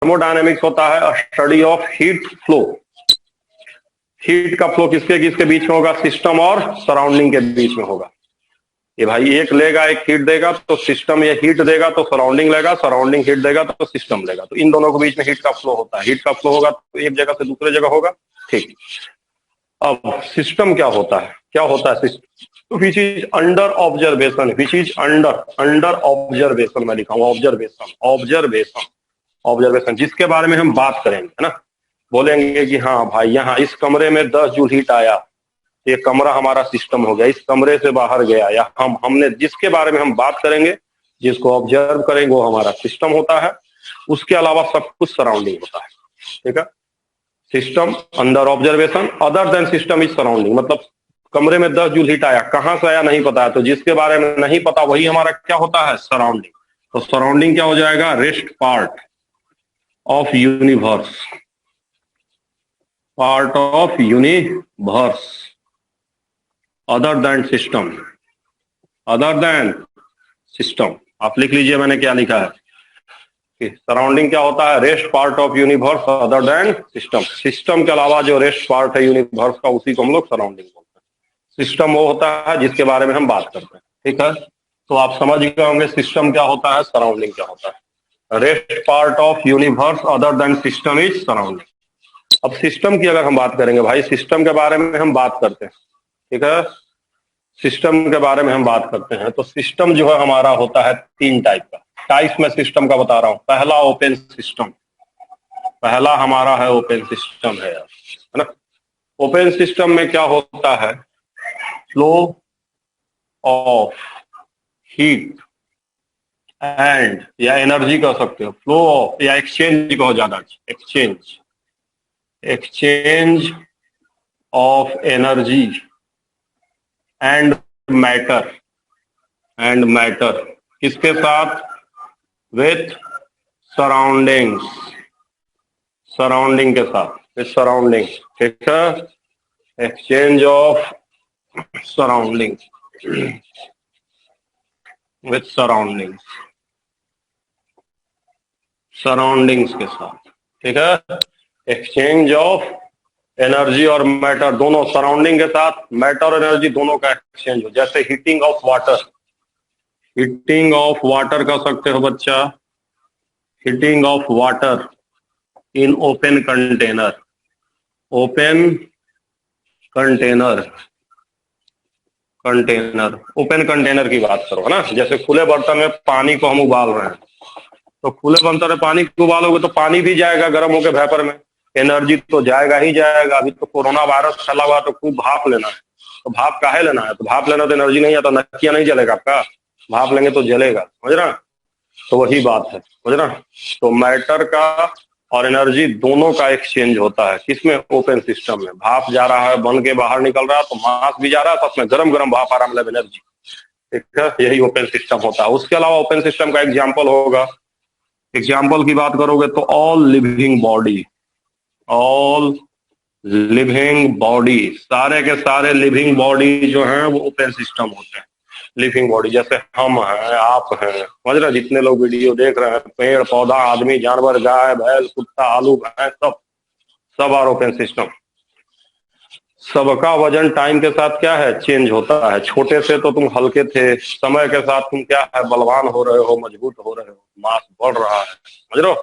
Thermodynamics होता है study of heat flow. Heat का फ्लो किसके किसके बीच में होगा? सिस्टम और सराउंडिंग के बीच में होगा। ये भाई एक लेगा एक हीट देगा तो सिस्टम, ये हीट देगा तो सराउंडिंग लेगा, सराउंडिंग हीट देगा तो सिस्टम लेगा, तो इन दोनों के बीच में हीट का फ्लो होता है। हीट का फ्लो होगा तो एक जगह से दूसरे जगह होगा। ठीक, अब सिस्टम क्या होता है? क्या होता है system? Which is under observation, which is under observation, मैं लिखा हूं ऑब्जर्वेशन, ऑब्जर्वेशन, ऑब्जर्वेशन, जिसके बारे में हम बात करेंगे, है ना। बोलेंगे कि हाँ भाई यहाँ इस कमरे में 10 जूल हीट आया, ये कमरा हमारा सिस्टम हो गया, इस कमरे से बाहर गया, या हमने जिसके बारे में हम बात करेंगे, जिसको ऑब्जर्व करेंगे, वो हमारा सिस्टम होता है। उसके अलावा सब कुछ सराउंडिंग होता है। ठीक है, system under observation, other than system is surrounding. मतलब कमरे में 10 जूल हीट आया, कहां से आया नहीं पता है, तो जिसके बारे में नहीं पता वही हमारा क्या होता है? सराउंडिंग। तो सराउंडिंग क्या हो जाएगा? Rest part of universe, part of universe, other than system, other than system. आप लिख लीजिए मैंने क्या लिखा है कि सराउंडिंग क्या होता है? Rest part of universe other than system. System के अलावा जो रेस्ट पार्ट है यूनिवर्स का, उसी को हम लोग सराउंडिंग बोलते हैं। सिस्टम वो होता है जिसके बारे में हम बात करते हैं। ठीक है, तो आप समझ गए होंगे सिस्टम क्या होता है, सराउंडिंग क्या होता है। Rest part of universe other than system is surrounding. अब सिस्टम की अगर हम बात करेंगे, भाई सिस्टम के बारे में हम बात करते हैं। ठीक है, सिस्टम के बारे में हम बात करते हैं, तो सिस्टम जो है हमारा होता है 3 टाइप का। टाइप में सिस्टम का बता रहा हूं। पहला ओपन सिस्टम, पहला हमारा है ओपन सिस्टम है ना। ओपन सिस्टम में क्या होता है? फ्लो ऑफ हीट एंड, या एनर्जी कह सकते हो, फ्लो ऑफ, या एक्सचेंज कहो ज्यादा, exchange, exchange of energy and matter, and matter किसके साथ? विथ सराउंडिंग्स, सराउंडिंग के साथ, विथ सराउंडिंग। ठीक है, exchange of surrounding, with surroundings, surroundings के साथ। ठीक है, एक्सचेंज ऑफ एनर्जी और मैटर, दोनों सराउंडिंग के साथ, मैटर और एनर्जी दोनों का एक्सचेंज हो। जैसे heating of water, heating of water कह सकते हो बच्चा, heating of water in open container, open container, container, open container की बात करो, है ना। जैसे खुले बर्तन में पानी को हम उबाल रहे हैं, तो खुले बर्तन में पानी को उबालोगे तो पानी भी जाएगा गर्म होकर वेपर में, एनर्जी तो जाएगा ही जाएगा। अभी तो कोरोना वायरस फैला हुआ, तो खूब भाप लेना है, तो भाप काहे लेना है? तो भाप लेना तो एनर्जी नहीं है, तो नकिया नहीं जलेगा आपका, भाप लेंगे तो जलेगा, समझ रहा। तो वही बात है, समझ रहा। तो मैटर का और एनर्जी दोनों का एक्सचेंज होता है, किसमें? ओपन सिस्टम में। भाप जा रहा है, बन के बाहर निकल रहा है, तो मास भी जा रहा है, तो उसमें गरम गरम भाप आ रहा है, मतलब एनर्जी। ठीक है, यही ओपन सिस्टम होता है। उसके अलावा ओपन सिस्टम का एग्जाम्पल होगा, एग्जाम्पल की बात करोगे तो all living body, all living body, सारे के सारे लिविंग बॉडी जो हैं वो ओपन सिस्टम होते हैं। लिविंग बॉडी जैसे हम हैं, आप हैं, समझ रहे, जितने लोग वीडियो देख रहे हैं, पेड़ पौधा, आदमी, जानवर, गाय बैल, कुत्ता, आलू, भैंस, सब आर ओपन सिस्टम। सबका वजन टाइम के साथ क्या है? चेंज होता है। छोटे से तो तुम हल्के थे, समय के साथ तुम क्या है? बलवान हो रहे हो, मजबूत हो रहे हो, मास बढ़ रहा है, समझ रहे हो,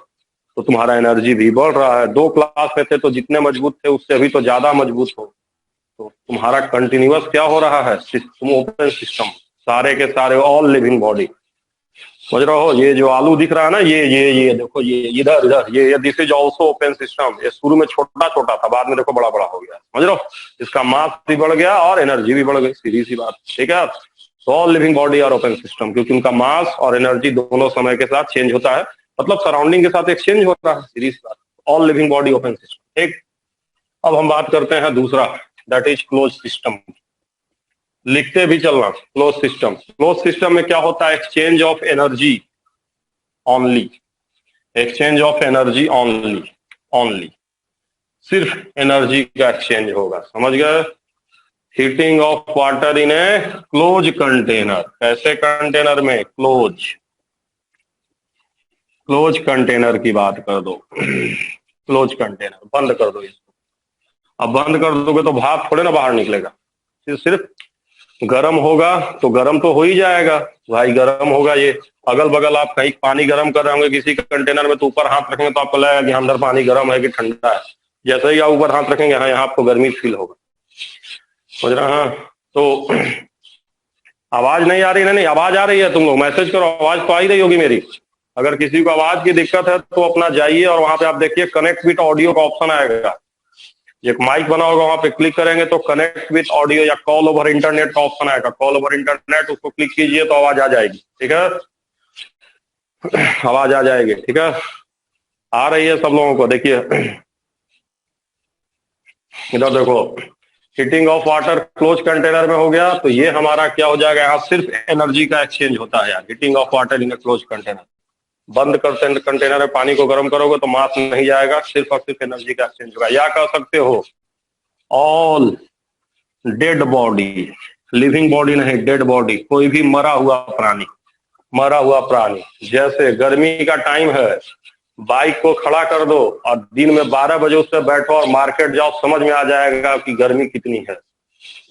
तो तुम्हारा एनर्जी भी बढ़ रहा है। 2 क्लास में थे तो जितने मजबूत थे उससे अभी तो ज्यादा मजबूत हो, तो तुम्हारा कंटिन्यूअस क्या हो रहा है? तुम ओपन सिस्टम, सारे के सारे ऑल लिविंग बॉडी, समझ रहे हो। ये जो आलू दिख रहा है ना, ये देखो, ये इधर इधर, ये this is also open system. ये शुरू में छोटा छोटा था, बाद में देखो बड़ा बड़ा हो गया, समझ रहे हो। इसका मास भी बढ़ गया और एनर्जी भी बढ़ गई, सीधी सी बात। ठीक है, तो all living body are open system, क्योंकि उनका मास और एनर्जी दोनों समय के साथ चेंज होता है, मतलब सराउंडिंग के साथ एक्सचेंज हो रहा है, सीधी सी बात। All living body open system. ठीक, अब हम बात करते हैं दूसरा, दैट इज क्लोज सिस्टम। लिखते भी चलना, क्लोज सिस्टम। क्लोज सिस्टम में क्या होता है? Exchange of energy only, exchange of energy only, only, सिर्फ एनर्जी का एक्सचेंज होगा, समझ गए। Heating of water in A close container, कैसे कंटेनर में? क्लोज, क्लोज कंटेनर की बात कर दो। क्लोज कंटेनर बंद कर दो इसको। अब बंद कर दोगे तो भाप थोड़े ना बाहर निकलेगा, सिर्फ गर्म होगा तो गर्म तो हो ही जाएगा भाई। गर्म होगा, ये अगल बगल आप कहीं पानी गर्म कर रहे होंगे किसी कंटेनर में, तो ऊपर हाथ रखेंगे तो आपको लगेगा कि अंदर पानी गर्म है कि ठंडा है। जैसे ही आप ऊपर हाथ रखेंगे, हाँ, यहाँ आपको गर्मी फील होगा। समझ रहे हैं? तो आवाज नहीं आ रही? नहीं, आवाज आ रही है। तुम लोग मैसेज करो, आवाज तो आ ही रही होगी मेरी। अगर किसी को आवाज की दिक्कत है तो अपना जाइए और वहां पे आप देखिए कनेक्ट विथ ऑडियो का ऑप्शन आएगा। एक माइक बना होगा, वहां पे क्लिक करेंगे तो कनेक्ट विथ ऑडियो या कॉल ओवर इंटरनेट का ऑप्शन आएगा। कॉल ओवर इंटरनेट, उसको क्लिक कीजिए तो आवाज आ जाएगी। ठीक है, आवाज आ जाएगी। ठीक है, आ रही है सब लोगों को? देखिए इधर देखो, heating of water close container में हो गया, तो ये हमारा क्या हो जाएगा, यहाँ सिर्फ एनर्जी का एक्सचेंज होता है यार। Heating of water in A close container, बंद कंटेनर में पानी को गर्म करोगे तो मास नहीं जाएगा, सिर्फ और सिर्फ एनर्जी का एक्सचेंज होगा। या कह सकते हो all dead body, living body नहीं, डेड बॉडी, कोई भी मरा हुआ प्राणी, मरा हुआ प्राणी। जैसे गर्मी का टाइम है, बाइक को खड़ा कर दो और दिन में 12 बजे उससे बैठो और मार्केट जाओ, समझ में आ जाएगा कि गर्मी कितनी है।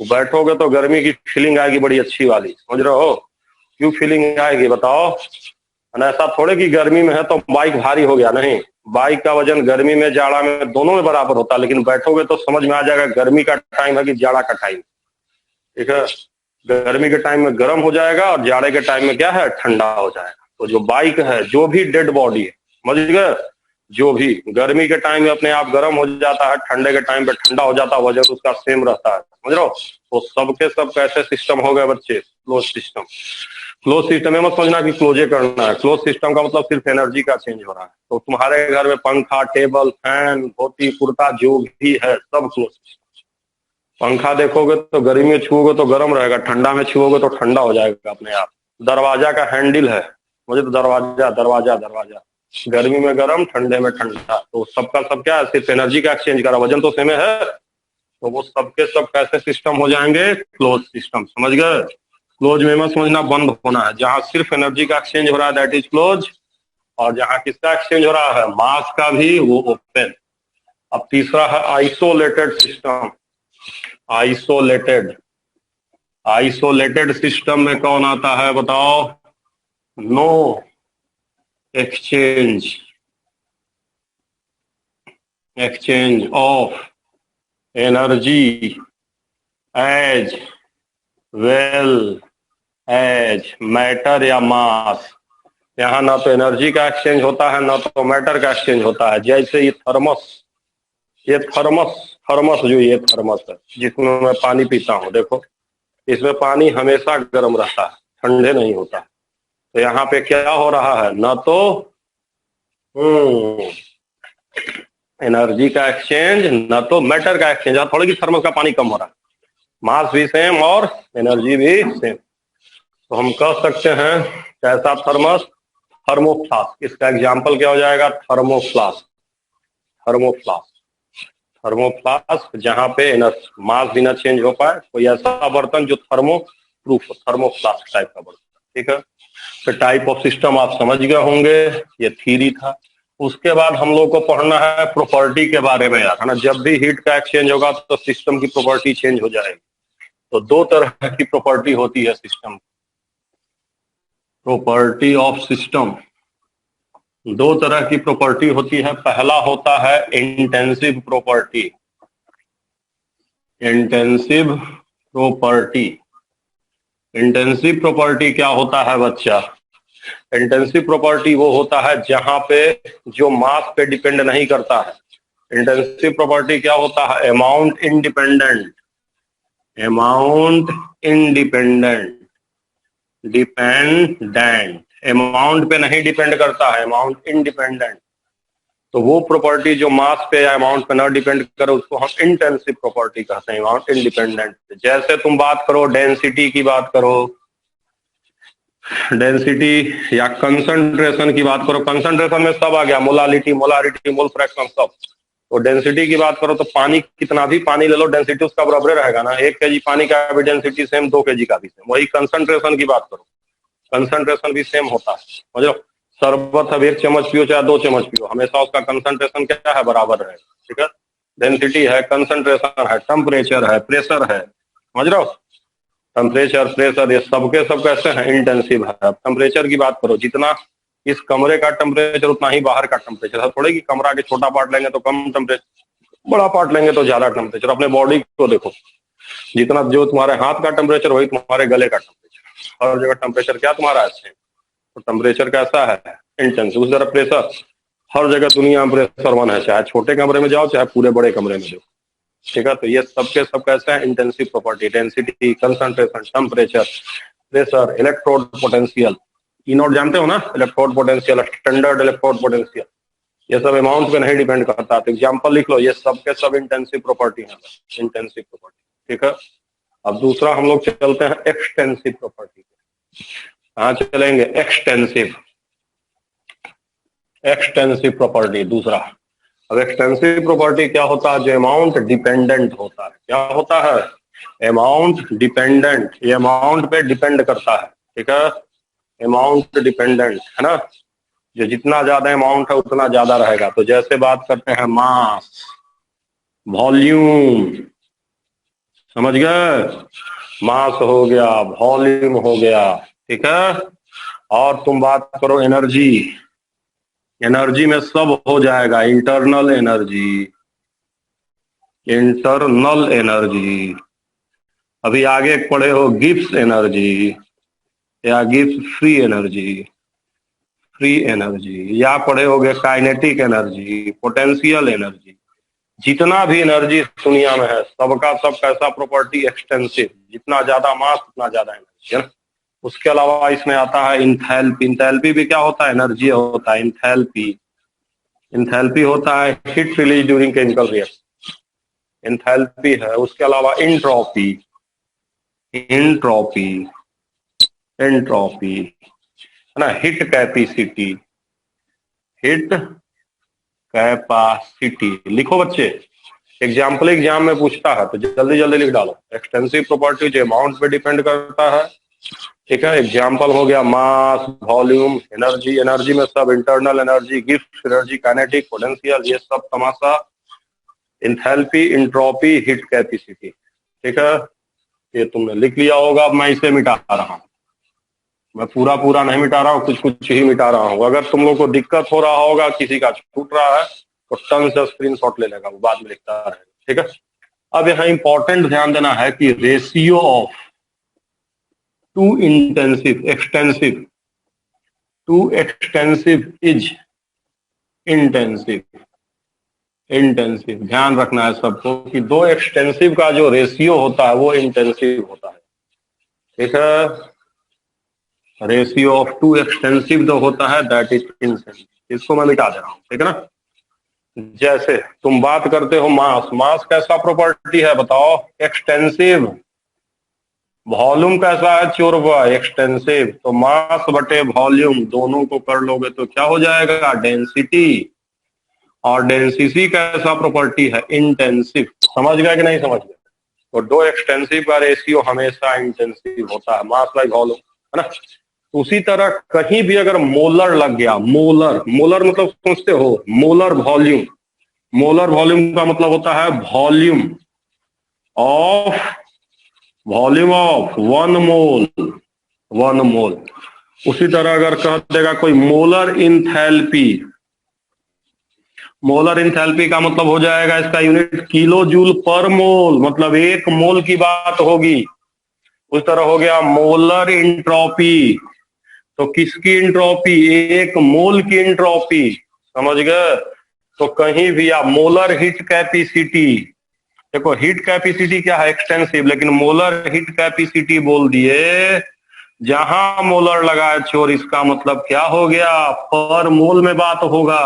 बैठोगे तो गर्मी की फीलिंग आएगी बड़ी अच्छी वाली। समझ रहे हो? क्यों फीलिंग आएगी बताओ? ऐसा थोड़े कि गर्मी में है तो बाइक भारी हो गया, नहीं। बाइक का वजन गर्मी में जाड़ा में दोनों में बराबर होता है, लेकिन बैठोगे तो समझ में आ जाएगा गर्मी का टाइम है कि जाड़ा का टाइम। ठीक है, गर्मी के टाइम में गर्म हो जाएगा और जाड़े के टाइम में क्या है, ठंडा हो जाएगा। तो जो बाइक है, जो भी डेड बॉडी है, समझ गए, जो भी गर्मी के टाइम में अपने आप गर्म हो जाता है, ठंडे के टाइम पे ठंडा हो जाता है, वजन उसका सेम रहता है। समझ रहे हो? तो सबके सब कैसे सिस्टम हो गए बच्चे, क्लोज सिस्टम। क्लोज सिस्टम में मत समझना कि क्लोजे करना है। क्लोज सिस्टम का मतलब सिर्फ एनर्जी का चेंज हो रहा है। तो तुम्हारे घर में पंखा, टेबल, फैन, धोती, कुर्ता जो भी है, सब क्लोज सिस्टम। पंखा देखोगे तो गर्मी में छुओगे तो गर्म रहेगा, ठंडा में छुओगे तो ठंडा हो जाएगा अपने आप। दरवाजा का हैंडल है, मुझे तो दरवाजा दरवाजा दरवाजा, गर्मी में गर्म, ठंडे में ठंडा। तो सबका सब क्या है, सिर्फ एनर्जी का एक्सचेंज करा, वजन तो सेम है। तो वो सबके सब कैसे सिस्टम हो जाएंगे, क्लोज सिस्टम। समझ गए? क्लोज में मत समझना बंद होना है। जहां सिर्फ एनर्जी का एक्सचेंज हो रहा है दैट इज क्लोज, और जहां किसका एक्सचेंज हो रहा है, मास का भी, वो ओपन। अब तीसरा है isolated system. Isolated, isolated system में कौन आता है बताओ? No exchange, exchange of energy as well as matter या मास। यहाँ ना तो एनर्जी का एक्सचेंज होता है, ना तो मैटर का एक्सचेंज होता है। जैसे ये थर्मस, ये थर्मस जो ये थर्मस है जिसमें मैं पानी पीता हूँ, देखो इसमें पानी हमेशा गर्म रहता है, ठंडे नहीं होता। तो यहाँ पे क्या हो रहा है, ना तो एनर्जी का एक्सचेंज, ना तो मैटर का एक्सचेंज। थोड़ी की थर्मस का पानी कम हो रहा है, मास भी सेम और एनर्जी भी सेम। तो हम कह सकते हैं कैसा थर्मस, थर्मोफ्लास्क। इसका एग्जाम्पल क्या हो जाएगा, थर्मोफ्लास्क। थर्मोफ्लास्क, थर्मोफ्लास्क जहां पे मास भी ना चेंज हो पाए, कोई ऐसा बर्तन जो थर्मो प्रूफ हो, थर्मोफ्लास्क टाइप का बर्तन। ठीक है, तो टाइप ऑफ सिस्टम आप समझ गए होंगे, ये थ्योरी था। उसके बाद हम लोग को पढ़ना है प्रॉपर्टी के बारे में यार, है ना। जब भी हीट का एक्सचेंज होगा तो सिस्टम की प्रॉपर्टी चेंज हो जाएगी। तो दो तरह की प्रॉपर्टी होती है सिस्टम, प्रॉपर्टी ऑफ सिस्टम। दो तरह की प्रॉपर्टी होती है। पहला होता है intensive property, intensive property. Intensive property क्या होता है बच्चा? इंटेंसिव प्रॉपर्टी वो होता है जहां पे जो मास पे डिपेंड नहीं करता है। इंटेंसिव प्रॉपर्टी क्या होता है, amount independent, amount independent, dependent, amount पे नहीं डिपेंड करता है, अमाउंट इंडिपेंडेंट। तो वो प्रॉपर्टी जो मास पे या अमाउंट पे ना डिपेंड करे उसको हम इंटेंसिव प्रॉपर्टी कहते हैं, अमाउंट इंडिपेंडेंट। जैसे तुम बात करो डेंसिटी की बात करो, डेंसिटी या कंसंट्रेशन की बात करो, कंसंट्रेशन में सब आ गया, मोलालिटी, मोलारिटी, मोल फ्रैक्शन, सब। तो डेंसिटी की बात करो तो पानी, कितना भी पानी ले लो डेंसिटी उसका बराबर रहेगा ना। 1 kg पानी का भी डेंसिटी सेम, 2 kg का भी सेम। वही कंसंट्रेशन की बात करो, कंसंट्रेशन भी सेम होता है। समझ लो, शरबत अब 1 चम्मच पियो चाहे 2 चम्मच पियो, हमेशा उसका कंसंट्रेशन क्या है, बराबर है। ठीक है, डेंसिटी है, कंसंट्रेशन है, टेम्परेचर है, प्रेशर है, समझ रहे हो। टेम्परेचर, प्रेशर, ये सबके सब कैसे हैं, इंटेंसिव है। अब टेम्परेचर की बात करो, जितना इस कमरे का टेम्परेचर उतना ही बाहर का टेम्परेचर। थोड़े कि कमरा के छोटा पार्ट लेंगे तो कम टेम्परेचर, बड़ा पार्ट लेंगे तो ज्यादा टेम्परेचर। अपने बॉडी को देखो, जितना जो तुम्हारे हाथ का टेम्परेचर वही तुम्हारे गले का टेम्परेचर। हर जगह टेम्परेचर क्या तुम्हारा है, सेम। तो टेम्परेचर कैसा है, इंटेंसिव। उस तरह प्रेशर, हर जगह दुनिया में प्रेशर 1 है, चाहे छोटे कमरे में जाओ चाहे पूरे बड़े कमरे में जाओ। ठीक है, तो ये सबके सब कैसे हैं, intensive property. Density, concentration, temperature, pressure, electrode potential. E not जानते हो ना, electrode potential, standard electrode potential. ये सब अमाउंट पे नहीं डिपेंड करता। तो एग्जाम्पल लिख लो, ये सबके सब इंटेंसिव प्रॉपर्टी है, इंटेंसिव प्रॉपर्टी। ठीक है, अब दूसरा हम लोग चलते हैं एक्सटेंसिव प्रॉपर्टी। कहाँ चलेंगे, एक्सटेंसिव, एक्सटेंसिव प्रॉपर्टी दूसरा। अब एक्सटेंसिव प्रॉपर्टी क्या होता है, जो अमाउंट डिपेंडेंट होता है। क्या होता है, अमाउंट डिपेंडेंट, ये अमाउंट पे डिपेंड करता है। ठीक है, अमाउंट डिपेंडेंट है ना, जो जितना ज्यादा अमाउंट है उतना ज्यादा रहेगा। तो जैसे बात करते हैं मास, वॉल्यूम, समझ गए, मास हो गया, वॉल्यूम हो गया। ठीक है, और तुम बात करो एनर्जी, एनर्जी में सब हो जाएगा, इंटरनल एनर्जी, इंटरनल एनर्जी। अभी आगे पढ़े हो गिब्स एनर्जी या Gibbs free energy, free energy, या पढ़े होगे काइनेटिक एनर्जी, पोटेंशियल एनर्जी। जितना भी एनर्जी दुनिया में है सबका सब कैसा प्रॉपर्टी, एक्सटेंसिव। जितना ज्यादा मास उतना ज्यादा एनर्जी है ना। उसके अलावा इसमें आता है इंथैल्पी। इंथैल्पी भी क्या होता है, एनर्जी होता है। इंथैल्पी, इंथैल्पी होता है heat release during chemical reaction, enthalpy है। उसके अलावा इंट्रोपी, इंट्रोपी, एंट्रोपी है ना, हिट कैपेसिटी, हिट कैपेसिटी। लिखो बच्चे, एग्जाम्पल एग्जाम में पूछता है तो जल्दी जल्दी लिख डालो। एक्सटेंसिव प्रॉपर्टी जो अमाउंट पे डिपेंड करता है। ठीक है, एग्जाम्पल हो गया मास, वॉल्यूम, एनर्जी, एनर्जी में सब internal energy, Gibbs energy, kinetic, potential, ये सब तमाशा, इंथैल्पी, इंट्रोपी, हिट कैपेसिटी। ठीक है, ये तुमने लिख लिया होगा। अब मैं इसे मिटा रहा हूं, मैं पूरा पूरा नहीं मिटा रहा हूँ, कुछ कुछ ही मिटा रहा हूँ। अगर तुम लोग को दिक्कत हो रहा होगा, किसी का छूट रहा है तो टर्न से स्क्रीनशॉट ले लेगा, वो बाद में लिखता रहेगा। ठीक है, अब यहाँ इंपॉर्टेंट ध्यान देना है कि ratio of two intensive, extensive to extensive is intensive, intensive. ध्यान रखना है सबको कि दो एक्सटेंसिव का जो रेशियो होता है वो इंटेंसिव होता है। ठीक है, रेशियो ऑफ टू एक्सटेंसिव जो होता है दैट इज इंटेंसिव। इसको मैं मिटा दे रहा हूं, ठीक है ना। जैसे तुम बात करते हो मास, मास कैसा प्रॉपर्टी है बताओ, एक्सटेंसिव। वॉल्यूम कैसा है, चोरवा, एक्सटेंसिव। तो मास बटे वॉल्यूम दोनों को कर लोगे तो क्या हो जाएगा, डेंसिटी। और डेंसिटी कैसा प्रॉपर्टी है, इंटेंसिव। समझ गया कि नहीं समझ गया। तो दो एक्सटेंसिव का रेशियो हमेशा इंटेंसिव होता है, मास बाई वॉल्यूम, है ना। उसी तरह कहीं भी अगर मोलर लग गया, मोलर, मोलर मतलब सोचते हो, मोलर वॉल्यूम, मोलर वॉल्यूम का मतलब होता है वॉल्यूम ऑफ, वॉल्यूम ऑफ 1 मोल, 1 मोल। उसी तरह अगर कह देगा कोई मोलर इंथैल्पी, मोलर इंथैल्पी का मतलब हो जाएगा इसका यूनिट किलो जूल पर मोल, मतलब 1 मोल की बात होगी। उस तरह हो गया मोलर इंट्रोपी, तो किसकी इंट्रोपी, 1 मोल की इंट्रोपी, समझ गए। तो कहीं भी आप मोलर हीट कैपेसिटी, देखो हीट कैपेसिटी क्या है, एक्सटेंसिव, लेकिन मोलर हीट कैपेसिटी बोल दिए, जहां मोलर लगा है चोर, इसका मतलब क्या हो गया, पर मोल में बात होगा।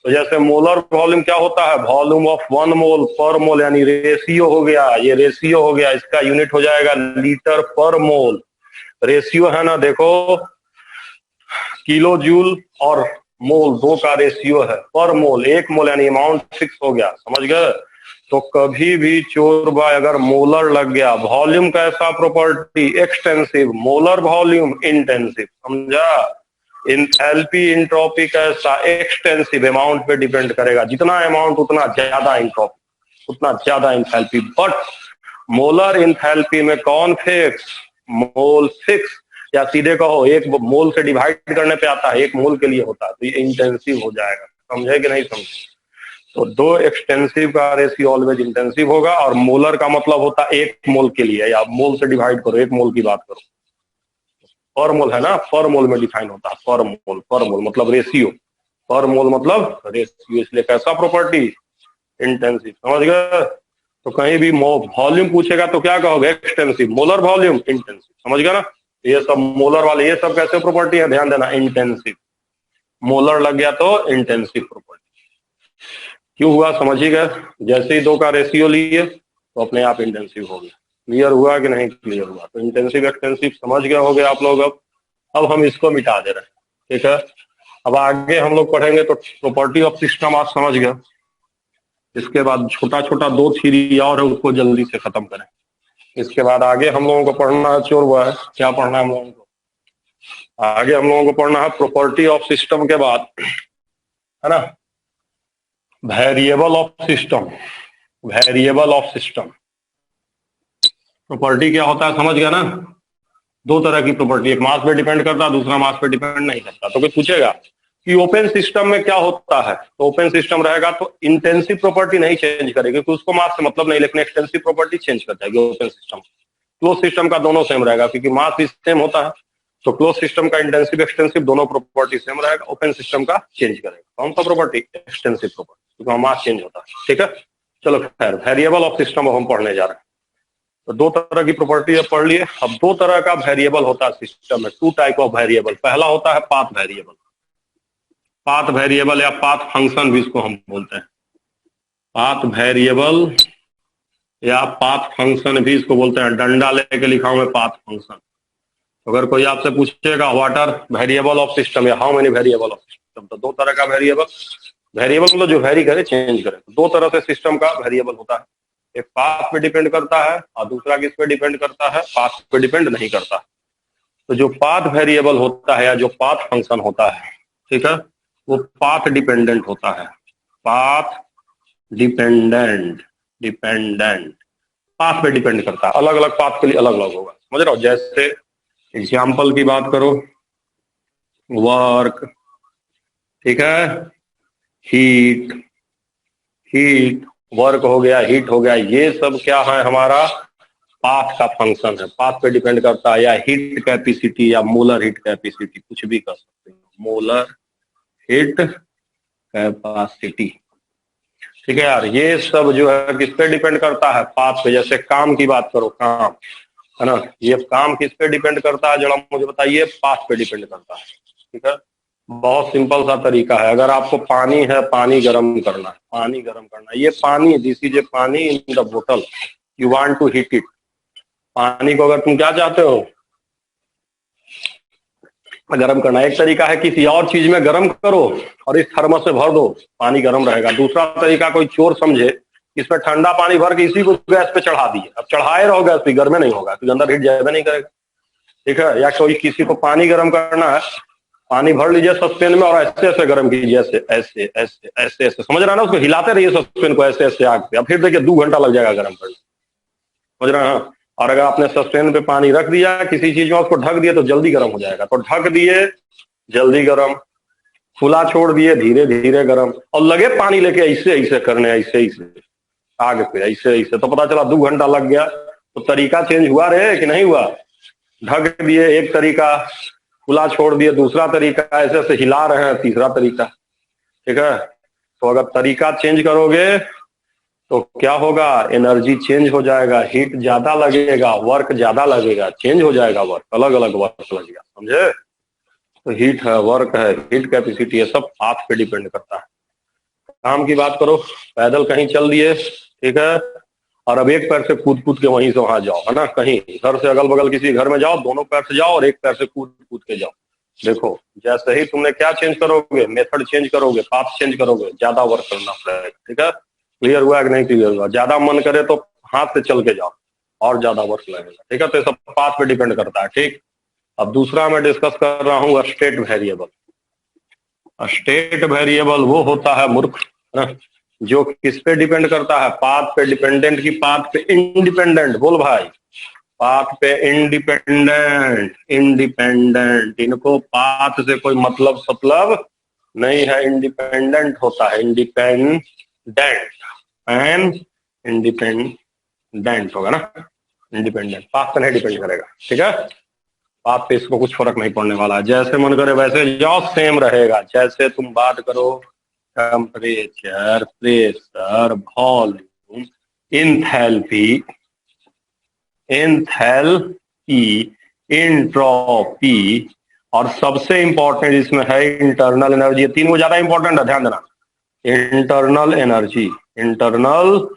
तो जैसे मोलर वॉल्यूम क्या होता है, वॉल्यूम ऑफ 1 मोल पर मोल, यानी रेशियो हो गया, ये रेशियो हो गया, इसका यूनिट हो जाएगा लीटर पर मोल। रेशियो है ना, देखो किलो जूल और मोल दो का रेशियो है, पर मोल 1 मोल, यानी अमाउंट 6 हो गया, समझ गए। तो कभी भी चोर बाय अगर मोलर लग गया, वॉल्यूम कैसा property, extensive, molar volume intensive, समझा। एंथैल्पी इंट्रोपी कैसा एक्सटेंसिव अमाउंट पे डिपेंड करेगा, जितना अमाउंट उतना ज्यादा इंट्रोपी उतना ज्यादा एंथैल्पी। बट मोलर एंथैल्पी में कौन फिक्स, मोल फिक्स, या सीधे कहो एक मोल से डिवाइड करने पे आता है, एक मोल के लिए होता है, तो ये इंटेंसिव हो जाएगा। समझे कि नहीं समझे? तो दो एक्सटेंसिव का रेशियो ऑलवेज इंटेंसिव होगा, और मोलर का मतलब होता है एक मोल के लिए, या मोल से डिवाइड करो, एक मोल की बात करो, पर मोल है ना, पर मोल में डिफाइन होता है, पर मोल मतलब रेशियो, पर मोल मतलब रेशियो, इसलिए कैसा प्रॉपर्टी, इंटेंसिव। समझ गए? तो कहीं भी वॉल्यूम पूछेगा तो क्या कहोगे, एक्सटेंसिव, मोलर वॉल्यूम इंटेंसिव। समझ गया ना? ये सब मोलर वाले ये सब कैसे प्रॉपर्टी है, ध्यान देना, इंटेंसिव। मोलर लग गया तो इंटेंसिव प्रॉपर्टी। क्यों हुआ समझ ही गए? जैसे ही दो का रेशियो लिए तो अपने आप इंटेंसिव हो गया। क्लियर हुआ कि नहीं क्लियर हुआ? तो इंटेंसिव एक्सटेंसिव समझ गए होगे आप लोग। अब हम इसको मिटा दे रहे हैं, ठीक है। अब आगे हम लोग पढ़ेंगे तो प्रॉपर्टी ऑफ सिस्टम आप समझ गए। इसके बाद छोटा छोटा दो थ्योरी और है, उसको जल्दी से खत्म करें। इसके बाद आगे हम लोगों को पढ़ना है, चोर हुआ है क्या पढ़ना है हम लोगों को? आगे हम लोगों को पढ़ना है प्रॉपर्टी ऑफ सिस्टम के बाद, है ना, variable of system. Variable of system property क्या होता है समझ गया ना? दो तरह की प्रॉपर्टी, एक मास पे डिपेंड करता है, दूसरा मास पे डिपेंड नहीं करता। तो कोई पूछेगा कि ओपन सिस्टम में क्या होता है, तो ओपन सिस्टम रहेगा तो इंटेंसिव प्रॉपर्टी नहीं चेंज करेगी, क्योंकि उसको मास से मतलब नहीं, लेकिन एक्सटेंसिव प्रॉपर्टी चेंज कर जाएगी ओपन सिस्टम। क्लोज सिस्टम का दोनों सेम रहेगा, क्योंकि मास भी सेम होता है, तो क्लोज सिस्टम का इंटेंसिव एक्सटेंसिव दोनों प्रॉपर्टी सेम रहेगा। ओपन सिस्टम का चेंज करेगा कौन सा प्रॉपर्टी, एक्सटेंसिव प्रॉपर्टी, क्योंकि मास चेंज होता है। ठीक है, चलो खैर, वेरिएबल ऑफ सिस्टम हम पढ़ने जा रहे हैं। तो दो तरह की प्रॉपर्टी अब पढ़ लिए। अब दो तरह का वेरिएबल होता है सिस्टम में, टू टाइप ऑफ वेरिएबल। पहला होता है पाथ वेरिएबल, पाथ वेरिएबल या पाथ फंक्शन भी इसको हम बोलते हैं, पाथ वेरिएबल या पाथ फंक्शन भी इसको बोलते हैं। डंडा लेके लिखा हूं मैं पाथ फंक्शन। अगर कोई आपसे पूछेगा what are variable of system या how many variable of system, तो दो तरह का वेरिएबल, वेरिएबल मतलब जो वेरी करे, चेंज करे। दो तरह से सिस्टम का वेरिएबल होता है, एक पाथ पे डिपेंड करता है और दूसरा किस पे डिपेंड करता है, पाथ पे डिपेंड नहीं करता। तो जो पाथ वेरिएबल होता है या जो पाथ फंक्शन होता है, ठीक है, वो पाथ डिपेंडेंट होता है। पाथ डिपेंडेंट, डिपेंडेंट पाथ पे डिपेंड करता है, अलग अलग पाथ के लिए अलग अलग होगा। समझ रहे हो? जैसे एग्जाम्पल की बात करो, वर्क, ठीक है, हीट, हीट वर्क हो गया, हीट हो गया, ये सब क्या है, हमारा पाथ का फंक्शन है, पाथ पे डिपेंड करता है। या हीट कैपेसिटी या मोलर हीट कैपेसिटी, कुछ भी कर सकते हो, मोलर हीट कैपेसिटी। ठीक है यार, ये सब जो है किस पे डिपेंड करता है, पाथ पे। जैसे काम की बात करो, काम है ना, ये काम किस पे डिपेंड करता है, जरा मुझे बताइए, पाथ पे डिपेंड करता है। ठीक है, बहुत सिंपल सा तरीका है। अगर आपको पानी है, पानी गर्म करना है, पानी गर्म करना है, ये पानी, this is a pani in the बोतल, you want to heat it. पानी को अगर तुम क्या चाहते हो, गर्म करना, एक तरीका है किसी और चीज में गर्म करो और इस थर्मस से भर दो, पानी गर्म रहेगा। दूसरा तरीका कोई चोर समझे, इसमें ठंडा पानी भर के इसी को गैस पे चढ़ा दिए, अब चढ़ाए रहो गैस पे, गर्म नहीं होगा क्योंकि अंदर हीट ज्यादा नहीं करेगा। ठीक है, या कोई किसी को पानी गर्म करना है, पानी भर लीजिए सस्पेन में और ऐसे ऐसे गर्म कीजिए, ऐसे ऐसे ऐसे ऐसे ऐसे, समझ रहा है ना, उसको हिलाते रहिए सस्पेन को ऐसे ऐसे आग पे, अब फिर देखिए 2 घंटा लग जाएगा गर्म करने। समझ रहे हैं? और अगर आपने सस्पेन पे पानी रख दिया किसी चीज में, उसको ढक दिए तो जल्दी गर्म हो जाएगा। तो ढक दिए जल्दी गर्म, खुला छोड़ दिए धीरे धीरे गर्म, और लगे पानी लेके ऐसे ऐसे करने, ऐसे ऐसे आग पे ऐसे ऐसे, तो पता चला 2 घंटा लग गया। तो तरीका चेंज हुआ रे कि नहीं हुआ? ढक दिए एक तरीका, खुला छोड़ दिए दूसरा तरीका, ऐसे ऐसे हिला रहे हैं तीसरा तरीका। ठीक है, तो अगर तरीका चेंज करोगे तो क्या होगा, एनर्जी चेंज हो जाएगा, हीट ज्यादा लगेगा, वर्क ज्यादा लगेगा, चेंज हो जाएगा वर्क, अलग अलग वर्क लगेगा। समझे? तो हीट है, वर्क है, हीट कैपेसिटी है, सब पाथ पे डिपेंड करता है। काम की बात करो, पैदल कहीं चल दिए, ठीक है, और अब एक पैर से कूद कूद के वहीं से वहां जाओ, है ना, कहीं घर से अगल बगल किसी घर में जाओ, दोनों पैर से जाओ और एक पैर से कूद कूद के जाओ। देखो, जैसे ही तुमने क्या चेंज करोगे, मेथड चेंज करोगे, पाथ चेंज करोगे, ज्यादा वर्क करना पड़ेगा। ठीक है, क्लियर हुआ कि नहीं क्लियर हुआ? ज्यादा मन करे तो हाथ से चल के जाओ और ज्यादा वर्क लगेगा। ठीक है, तो सब पाथ पे डिपेंड करता है। ठीक, अब दूसरा मैं डिस्कस कर रहा हूँ स्टेट वेरिएबल। स्टेट वेरिएबल वो होता है मूर्ख, है ना, जो किस पे डिपेंड करता है, पाथ पे डिपेंडेंट की पाथ पे इंडिपेंडेंट। बोल भाई, पाथ पे इंडिपेंडेंट, इंडिपेंडेंट, इनको पाथ से कोई मतलब नहीं है, इंडिपेंडेंट होता है, इंडिपेंडेंट एंड इंडिपेंडेंट होगा ना, इंडिपेंडेंट, पाथ पे नहीं डिपेंड करेगा, ठीक है। पाथ पे इसको कुछ फर्क नहीं पड़ने वाला, जैसे मन करे वैसे जाओ, सेम रहेगा। जैसे तुम बात करो temperature, pressure, volume, enthalpy, enthalpy, entropy, और सबसे इंपॉर्टेंट इसमें है इंटरनल एनर्जी। तीन वो ज्यादा इंपॉर्टेंट है, ध्यान देना। इंटरनल एनर्जी, इंटरनल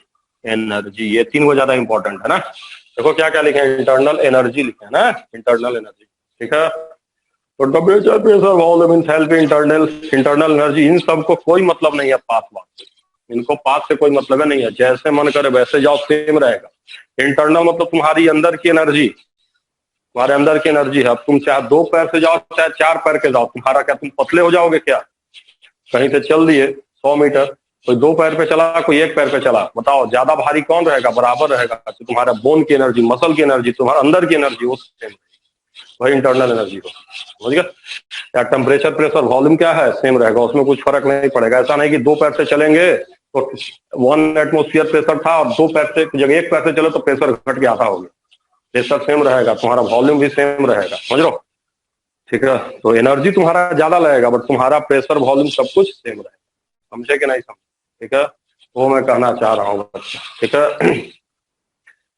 एनर्जी, ये तीन वो ज्यादा इंपॉर्टेंट है ना। देखो क्या क्या लिखे हैं, इंटरनल एनर्जी लिखे हैं ना, इंटरनल एनर्जी, ठीक है। तो temperature, pressure, volume, enthalpy, internal energy, इन सबको कोई मतलब नहीं है पाथ वाथ से, इनको पाथ से कोई मतलब नहीं है। जैसे मन करे वैसे जाओ, सेम रहेगा। इंटरनल मतलब तुम्हारी अंदर की एनर्जी, तुम्हारे अंदर की एनर्जी है। अब तुम चाहे 2 पैर से जाओ चाहे 4 पैर के जाओ, तुम्हारा क्या, तुम पतले हो जाओगे क्या? कहीं से चल दिए 100 मीटर, कोई 2 पैर पे चला, कोई 1 पैर पे चला, बताओ ज्यादा भारी कौन रहेगा? बराबर रहेगा। तो तुम्हारा बोन की एनर्जी, मसल की एनर्जी, तुम्हारा अंदर की एनर्जी, वो सेम, वही इंटरनल एनर्जी को, समझ गया? या टेम्परेचर, प्रेशर, वॉल्यूम क्या है, सेम रहेगा, उसमें कुछ फर्क नहीं पड़ेगा। ऐसा नहीं कि 2 पैर से चलेंगे तो 1 एटमोस्फियर प्रेशर था और 2 पैर से जगह 1 पैर से चले तो प्रेशर घट के आधा हो गया। प्रेशर सेम रहेगा, तुम्हारा वॉल्यूम भी सेम रहेगा, समझ लो, ठीक है। तो एनर्जी तुम्हारा ज्यादा लगेगा बट तुम्हारा प्रेशर, वॉल्यूम सब कुछ सेम रहेगा, समझे कि नहीं समझे? ठीक है, वो मैं कहना चाह रहा हूँ बच्चा, ठीक है।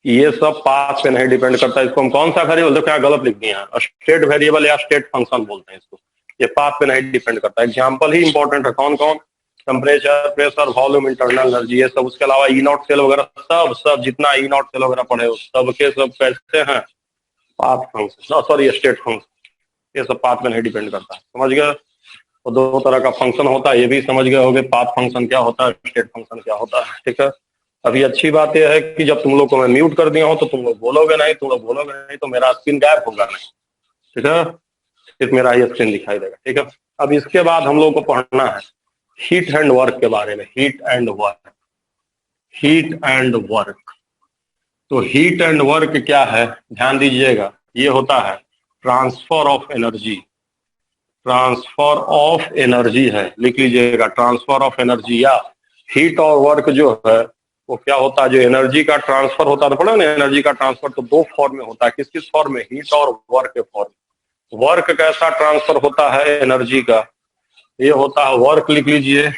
ये सब पाथ पे नहीं डिपेंड करता। इसको हम कौन सा वेरिएबल, देखो क्या गलत लिख दिए हैं, स्टेट वेरिएबल या स्टेट फंक्शन बोलते हैं इसको। ये पाथ पे नहीं डिपेंड करता। एग्जाम्पल ही इंपॉर्टेंट है, कौन कौन? Temperature, pressure, volume, internal energy, ये सब। उसके अलावा ई नॉट सेल वगैरह, सब जितना ई नॉट सेल वगैरह पढ़े हो, सब के सब कैसे हैं? Path function, sorry state function. ये सब पाथ पे नहीं डिपेंड करता, समझ गए? तो 2 तरह का फंक्शन होता है, ये भी समझ गए होगे, पाथ फंक्शन क्या होता है, स्टेट फंक्शन क्या होता है, ठीक है। अभी अच्छी बात यह है कि जब तुम लोग को मैं म्यूट कर दिया हूं तो तुम लोग बोलोगे नहीं, तो मेरा स्क्रीन गायब होगा नहीं, ठीक है, सिर्फ मेरा ही स्क्रीन दिखाई देगा, ठीक है। अब इसके बाद हम लोग को पढ़ना है हीट एंड वर्क के बारे में। Heat and work, heat and work. तो हीट एंड वर्क क्या है, ध्यान दीजिएगा। ये होता है transfer of energy, transfer of energy है, लिख लीजिएगा, ट्रांसफर ऑफ एनर्जी। या हीट और वर्क जो है वो क्या होता है, जो एनर्जी का ट्रांसफर होता है, तो पढ़ो ना, एनर्जी का ट्रांसफर तो 2 फॉर्म में होता है। किस किस फॉर्म में? हीट और वर्क के फॉर्म। वर्क कैसा ट्रांसफर होता है एनर्जी का? ये होता है वर्क, लिख लीजिए,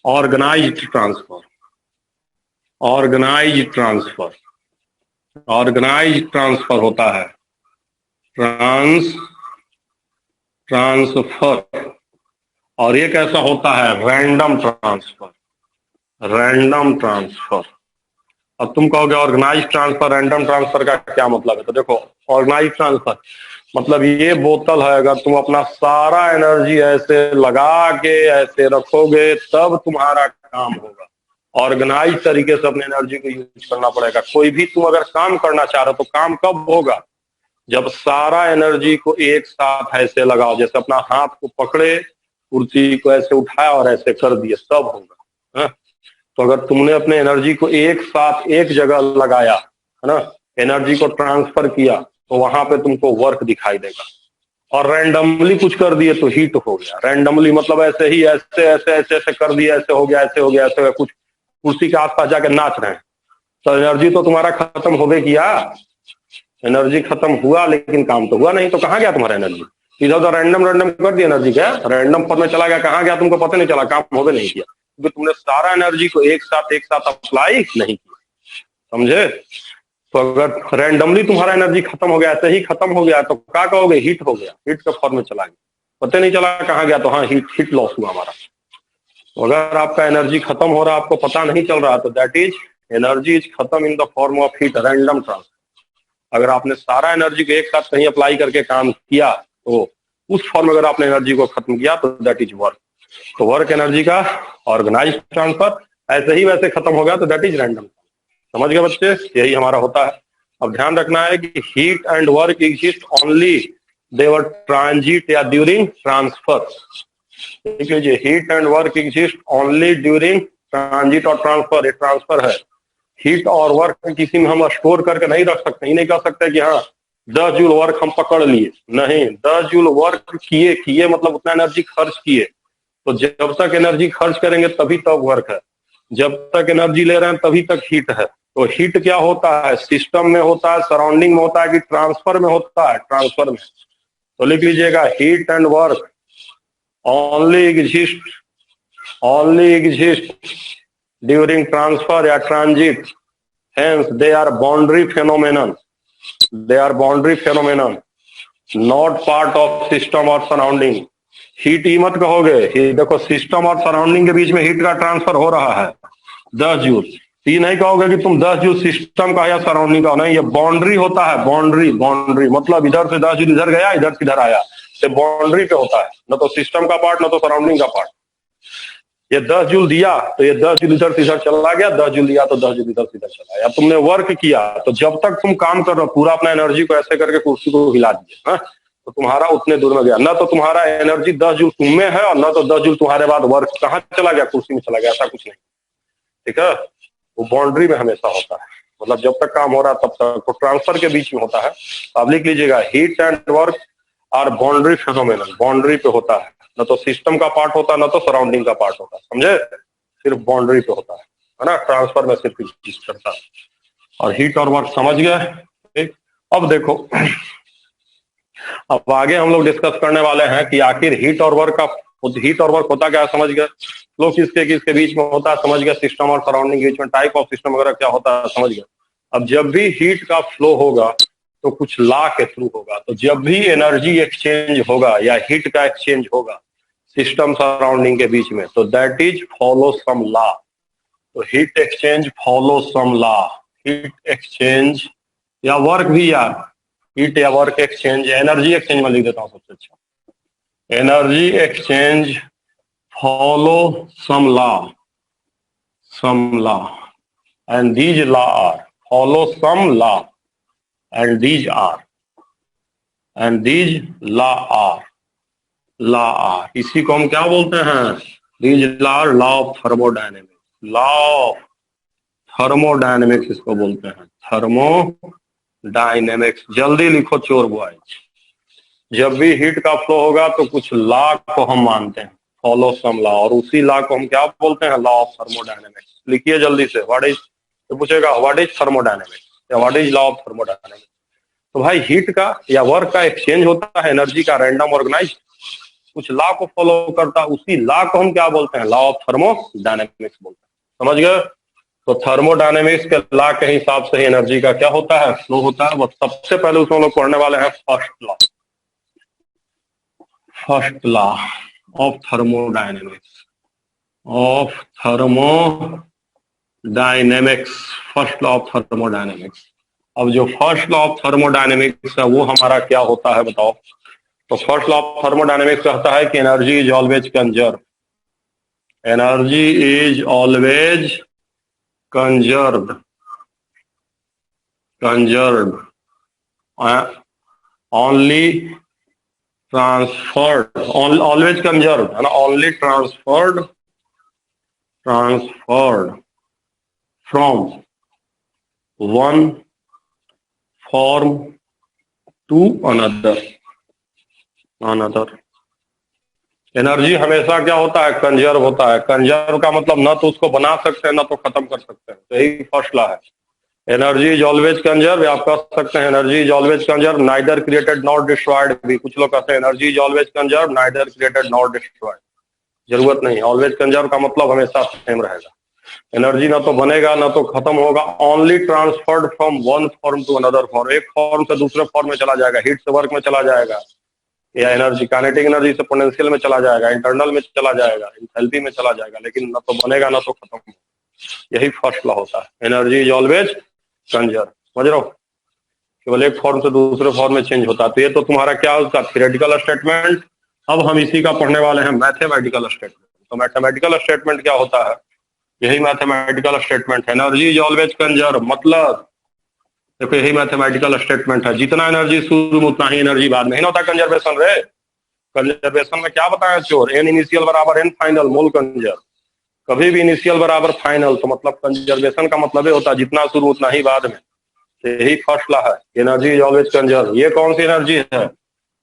organized transfer, organized transfer, organized transfer होता है ट्रांसफर। और ये कैसा होता है? Random transfer, random transfer. अब तुम कहोगे ऑर्गेनाइज ट्रांसफर, रैंडम ट्रांसफर का क्या मतलब है? तो देखो, ऑर्गेनाइज ट्रांसफर मतलब ये बोतल है, अगर तुम अपना सारा एनर्जी ऐसे लगा के ऐसे रखोगे तब तुम्हारा काम होगा। ऑर्गेनाइज तरीके से अपने एनर्जी को यूज करना पड़ेगा। कोई भी तुम अगर काम करना चाह रहे हो तो काम कब होगा? जब सारा एनर्जी को एक साथ ऐसे लगाओ, जैसे अपना हाथ को पकड़े, कुर्सी को ऐसे उठाया और ऐसे कर दिए, तब होगा, है? तो अगर तुमने अपने एनर्जी को एक साथ एक जगह लगाया, है ना, एनर्जी को ट्रांसफर किया, तो वहां पे तुमको वर्क दिखाई देगा। और रैंडमली कुछ कर दिए तो हीट हो गया। रैंडमली मतलब ऐसे ही ऐसे ऐसे ऐसे ऐसे कर दिया, ऐसे हो गया, ऐसे हो गया, ऐसे हो गया, कुछ कुर्सी के आसपास जाके नाच रहे हैं, तो एनर्जी तो तुम्हारा खत्म हो गई क्या? एनर्जी खत्म हुआ लेकिन काम तो हुआ नहीं। तो कहाँ गया तुम्हारा एनर्जी? इधर उधर रैंडम रैंडम कर दिया एनर्जी, क्या रैंडम फॉर्म में चला गया, कहाँ गया तुमको पता नहीं चला, काम हो नहीं किया, क्योंकि तुमने सारा एनर्जी को एक साथ अप्लाई नहीं किया, समझे? तो अगर रैंडमली तुम्हारा एनर्जी खत्म हो गया, ऐसे ही खत्म हो गया, तो क्या कहोगे? हीट हो गया, हीट के फॉर्म में चला गया, पता नहीं चला कहाँ गया, तो हाँ हीट लॉस हुआ हमारा। तो अगर आपका एनर्जी खत्म हो रहा, आपको पता नहीं चल रहा, तो दैट इज एनर्जी इज खत्म in the form of heat, random transfer. अगर आपने सारा एनर्जी को एक साथ कहीं अप्लाई करके काम किया, तो उस फॉर्म में अगर आपने एनर्जी को खत्म किया तो दैट इज वर्क। तो वर्क एनर्जी का ऑर्गेनाइज ट्रांसफर, ऐसे ही वैसे खत्म हो गया तो दैट इज रैंडम। समझ गए बच्चे? यही हमारा होता है। अब ध्यान रखना है कि heat and work exist only देवर ट्रांजिट या ड्यूरिंग ट्रांसफर। देख लीजिए, heat and work exist only during transit और ट्रांसफर। ये ट्रांसफर है। हीट और वर्क किसी में हम स्टोर करके नहीं रख सकते। ये नहीं कह सकते कि हाँ 10 जूल वर्क हम पकड़ लिए, नहीं। 10 जूल वर्क किए मतलब उतना एनर्जी खर्च किए। तो जब तक एनर्जी खर्च करेंगे तभी तक वर्क है, जब तक एनर्जी ले रहे हैं तभी तक हीट है। तो हीट क्या होता है, सिस्टम में होता है, सराउंडिंग में होता है, कि ट्रांसफर में होता है? ट्रांसफर में। तो लिख लीजिएगा, heat and work only exist during transfer या transit, hence they are boundary phenomenon, not part of system or surrounding। Heat ही मत कहोगे, देखो सिस्टम और सराउंडिंग के बीच में हीट का ट्रांसफर हो रहा है 10 जूल। ये नहीं कहोगे कि तुम 10 जूल सिस्टम का या सराउंडिंग का, नहीं। ये बाउंड्री होता है, बाउंड्री मतलब इधर से 10 जूल इधर गया, इधर से इधर आया, ये बाउंड्री पे होता है, न तो सिस्टम का पार्ट न तो सराउंडिंग का पार्ट। ये 10 जूल दिया तो ये 10 जूल इधर से इधर चला गया, 10 जूल दिया तो 10 जूल इधर से इधर चला गया। तुमने वर्क किया, तो जब तक तुम काम कर रहे हो पूरा अपना एनर्जी को ऐसे करके कुर्सी को हिला दिए, हाँ, तो तुम्हारा उतने दूर में गया। ना तो तुम्हारा एनर्जी 10 जूल तुम में है, और ना तो 10 जूल तुम्हारे बाद वर्क कहाँ चला गया, कुर्सी में चला गया, ऐसा कुछ नहीं। ठीक है, वो बाउंड्री में हमेशा होता है, मतलब जब तक काम हो रहा है तब तक। तो ट्रांसफर के बीच में होता है। आप लिख लीजिएगा, heat and work are boundary phenomenon, boundary पे होता है, न तो सिस्टम का पार्ट होता है न तो सराउंडिंग का पार्ट होता है, समझे? सिर्फ बाउंड्री पे होता है ना। ट्रांसफर में सिर्फ एग्जिस्ट करता है। और हीट और वर्क समझ गए, ठीक। अब देखो, अब आगे हम लोग डिस्कस करने वाले हैं कि आखिर हीट और वर्क होता क्या है, समझ गए। फ्लो किसके बीच में होता है, समझ गए। सिस्टम और सराउंडिंग के बीच में टाइप ऑफ सिस्टम वगैरह क्या होता है, समझ गए। अब जब भी हीट का फ्लो होगा तो कुछ लॉ के थ्रू होगा। तो जब भी एनर्जी एक्सचेंज होगा या हीट का एक्सचेंज होगा सिस्टम सराउंडिंग के बीच में, तो that is follow some law. तो heat exchange follow some law. Heat exchange या वर्क भी, यार हीट या वर्क एक्सचेंज, एनर्जी एक्सचेंज में लिख देता हूं सबसे अच्छा। Energy exchange follow some law and these law are, follow some law and these law are, इसी को हम क्या बोलते हैं, these law are law of thermodynamics. Law of thermodynamics इसको बोलते हैं, थर्मोडायनेमिक्स। जल्दी लिखो चोर बॉयज। जब भी हीट का फ्लो होगा तो कुछ लॉ को हम मानते हैं, फॉलो सम लॉ, और उसी लॉ को हम क्या बोलते हैं, लॉ ऑफ थर्मोडायनेमिक्स। लिखिए जल्दी से, व्हाट इज, तो पूछेगा व्हाट इज थर्मोडायनेमिक्स या what is law of thermodynamics. तो भाई हीट का या वर्क का एक्सचेंज होता है, एनर्जी का रैंडम ऑर्गेनाइज, कुछ लॉ को फॉलो करता है, उसी लॉ को हम क्या बोलते हैं, लॉ ऑफ थर्मोडायनेमिक्स बोलते हैं, समझ गए। तो थर्मोडायनेमिक्स के लॉ के हिसाब से ही एनर्जी का क्या होता है, फ्लो होता है। वो सबसे पहले उसमें लोग पढ़ने वाले हैं first law of thermodynamics, first law of thermodynamics. अब जो फर्स्ट लॉ ऑफ थर्मोडायनेमिक्स है वो हमारा क्या होता है, बताओ। तो फर्स्ट लॉ ऑफ थर्मोडायनेमिक्स कहता है कि energy is always conserve, energy is always conserved, only transferred, always conserved है ना, only transferred from one form to another. Energy हमेशा क्या होता है, कंजर्व होता है। कंजर्व का मतलब ना तो उसको बना सकते हैं ना तो खत्म कर सकते हैं, तो यही फर्स्ट लॉ है। एनर्जी इज ऑलवेज कंजर्व, आप कह सकते हैं energy is always conserve, neither created not destroyed भी। कुछ लोग कहते हैं energy is always conserve, neither created not destroyed. जरूरत नहीं, ऑलवेज कंजर्व का मतलब हमेशा सेम रहेगा। एनर्जी ना तो बनेगा ना तो खत्म होगा, only transferred from one form to another form, एक फॉर्म से दूसरे फॉर्म में चला जाएगा। हीट से वर्क में चला जाएगा, या एनर्जी काइनेटिक एनर्जी से पोटेंशियल में चला जाएगा, इंटरनल में चला जाएगा, इंथैल्पी में चला जाएगा, लेकिन ना तो बनेगा ना तो खत्म होगा। यही फर्स्ट लॉ होता है, एनर्जी इज ऑलवेज कंजर्व। समझ रहे हो, केवल एक फॉर्म से दूसरे फॉर्म में चेंज होता है। तो ये तो तुम्हारा क्या उसका थ्योरेटिकल स्टेटमेंट। अब हम इसी का पढ़ने वाले हैं मैथमेटिकल स्टेटमेंट। तो मैथमेटिकल स्टेटमेंट क्या होता है, यही मैथमेटिकल स्टेटमेंट है। एनर्जी इज ऑलवेज कंजर्व मतलब देखो यही मैथमेटिकल स्टेटमेंट है, जितना एनर्जी शुरू में उतना ही एनर्जी बाद में, ही होता कंजर्वेशन रे। कंजर्वेशन में क्या बताया चोर, एन इनिशियल बराबर एन फाइनल मोल कंजर, कभी भी इनिशियल बराबर फाइनल, तो मतलब कंजर्वेशन का मतलब होता है जितना शुरू उतना ही बाद में। तो यही फर्स्ट लॉ है, एनर्जी इज ऑलवेज कंजर्व। ये कौन सी एनर्जी है,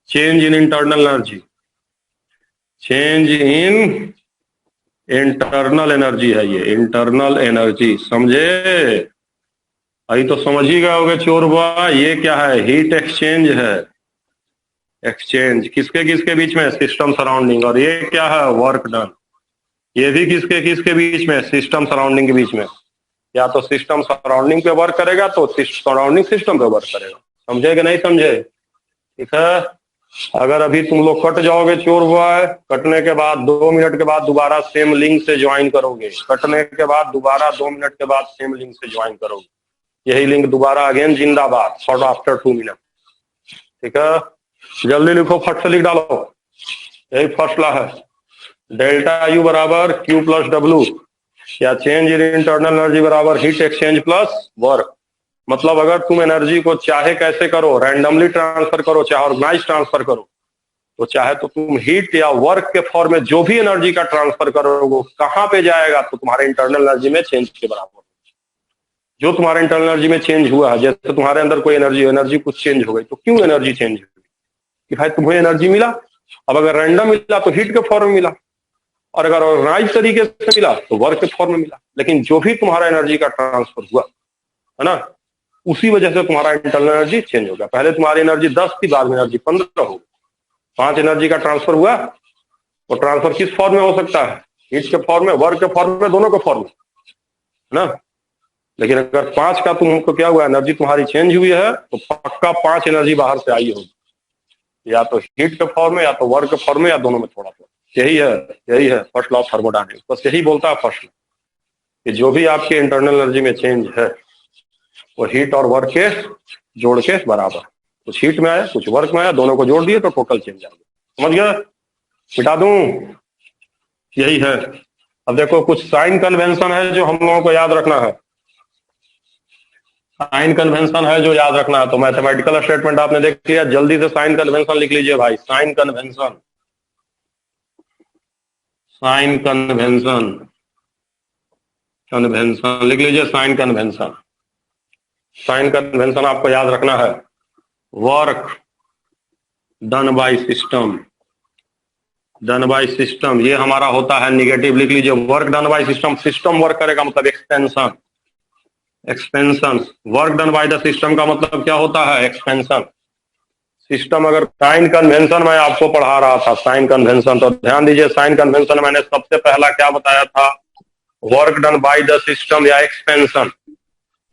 change in internal energy, change in internal energy है ये, इंटरनल एनर्जी, समझे? अभी तो समझ ही गए होगे चोर हुआ। ये क्या है, हीट एक्सचेंज है, एक्सचेंज किसके किसके बीच में, सिस्टम सराउंडिंग। और ये क्या है, वर्क डन, ये भी किसके किसके बीच में, सिस्टम सराउंडिंग के बीच में। या तो सिस्टम सराउंडिंग पे वर्क करेगा तो सराउंडिंग सिस्टम पे वर्क करेगा, समझे कि नहीं समझे? ठीक है। अगर अभी तुम लोग कट जाओगे चोर हुआ है, कटने के बाद 2 मिनट के बाद दोबारा सेम लिंक से ज्वाइन करोगे, कटने के बाद दोबारा 2 मिनट के बाद सेम लिंक से ज्वाइन करोगे, यही लिंक दोबारा अगेन जिंदाबाद फॉर आफ्टर 2 मिनट। ठीक है, जल्दी लिखो, फट से लिख डालो, यही फर्स्ट लॉ है। डेल्टा यू बराबर क्यू प्लस डब्ल्यू, या चेंज इन इंटरनल एनर्जी बराबर हीट एक्सचेंज प्लस वर्क। मतलब अगर तुम एनर्जी को चाहे कैसे करो, रैंडमली ट्रांसफर करो, चाहे ऑर्गेनाइज ट्रांसफर करो, तो चाहे तो तुम हीट या वर्क के फॉर्म में जो भी एनर्जी का ट्रांसफर करोगे कहां पे जाएगा, तो तुम्हारे इंटरनल एनर्जी में चेंज के बराबर। जो तुम्हारे इंटरनल एनर्जी में चेंज हुआ, जैसे तुम्हारे अंदर कोई एनर्जी कुछ चेंज हो गई, तो क्यों एनर्जी चेंज हुई, कि भाई तुम्हें एनर्जी मिला। अब अगर रैंडम मिला तो हीट के फॉर्म में मिला, और अगर ऑर्गेनाइज तरीके से मिला तो वर्क के फॉर्म में मिला। लेकिन जो भी तुम्हारा एनर्जी का ट्रांसफर हुआ है ना, उसी वजह से तुम्हारा इंटरनल एनर्जी चेंज हो गया। पहले तुम्हारी एनर्जी 10 थी, बाद में एनर्जी 15 हो, 5 एनर्जी का ट्रांसफर हुआ। वो ट्रांसफर किस फॉर्म में हो सकता है, हीट के फॉर्म में, वर्क के फॉर्म में, दोनों के फॉर्म में, है ना। लेकिन अगर 5 का तुमको क्या हुआ, एनर्जी तुम्हारी चेंज हुई है, तो पक्का 5 एनर्जी बाहर से आई होगी, या तो हीट के फॉर्म में, या तो वर्क के फॉर्म में, या दोनों में थोड़ा थोड़ा। यही है फर्स्ट लॉ ऑफ थर्मोडायनेमिक्स, बस यही बोलता है फर्स्ट लॉ, कि जो भी आपके इंटरनल एनर्जी में चेंज है वो हीट और वर्क के जोड़ के बराबर, कुछ हीट में आया कुछ वर्क में आया, दोनों को जोड़ दिए तो टोटल चेंज आ गया। समझ गया, मिटा दूं, यही है। अब देखो कुछ साइन कन्वेंशन है जो हम लोगों को याद रखना है, साइन कन्वेंशन है जो याद रखना है। तो मैथमेटिकल स्टेटमेंट आपने देख लिया, जल्दी से साइन कन्वेंशन लिख लीजिए भाई, sign convention, sign convention, convention लिख लीजिए, साइन कन्वेंशन। साइन कन्वेंशन आपको याद रखना है, work done by system, done by system, ये हमारा होता है निगेटिव, लिख लीजिए, work done by system. System work करेगा मतलब expansion, expansion. Work done by the system का मतलब क्या होता है, एक्सपेंशन। सिस्टम, अगर साइन कन्वेंशन मैं आपको पढ़ा रहा था, साइन कन्वेंशन, तो ध्यान दीजिए, साइन कन्वेंशन मैंने सबसे पहला क्या बताया था, work done by the system या एक्सपेंशन।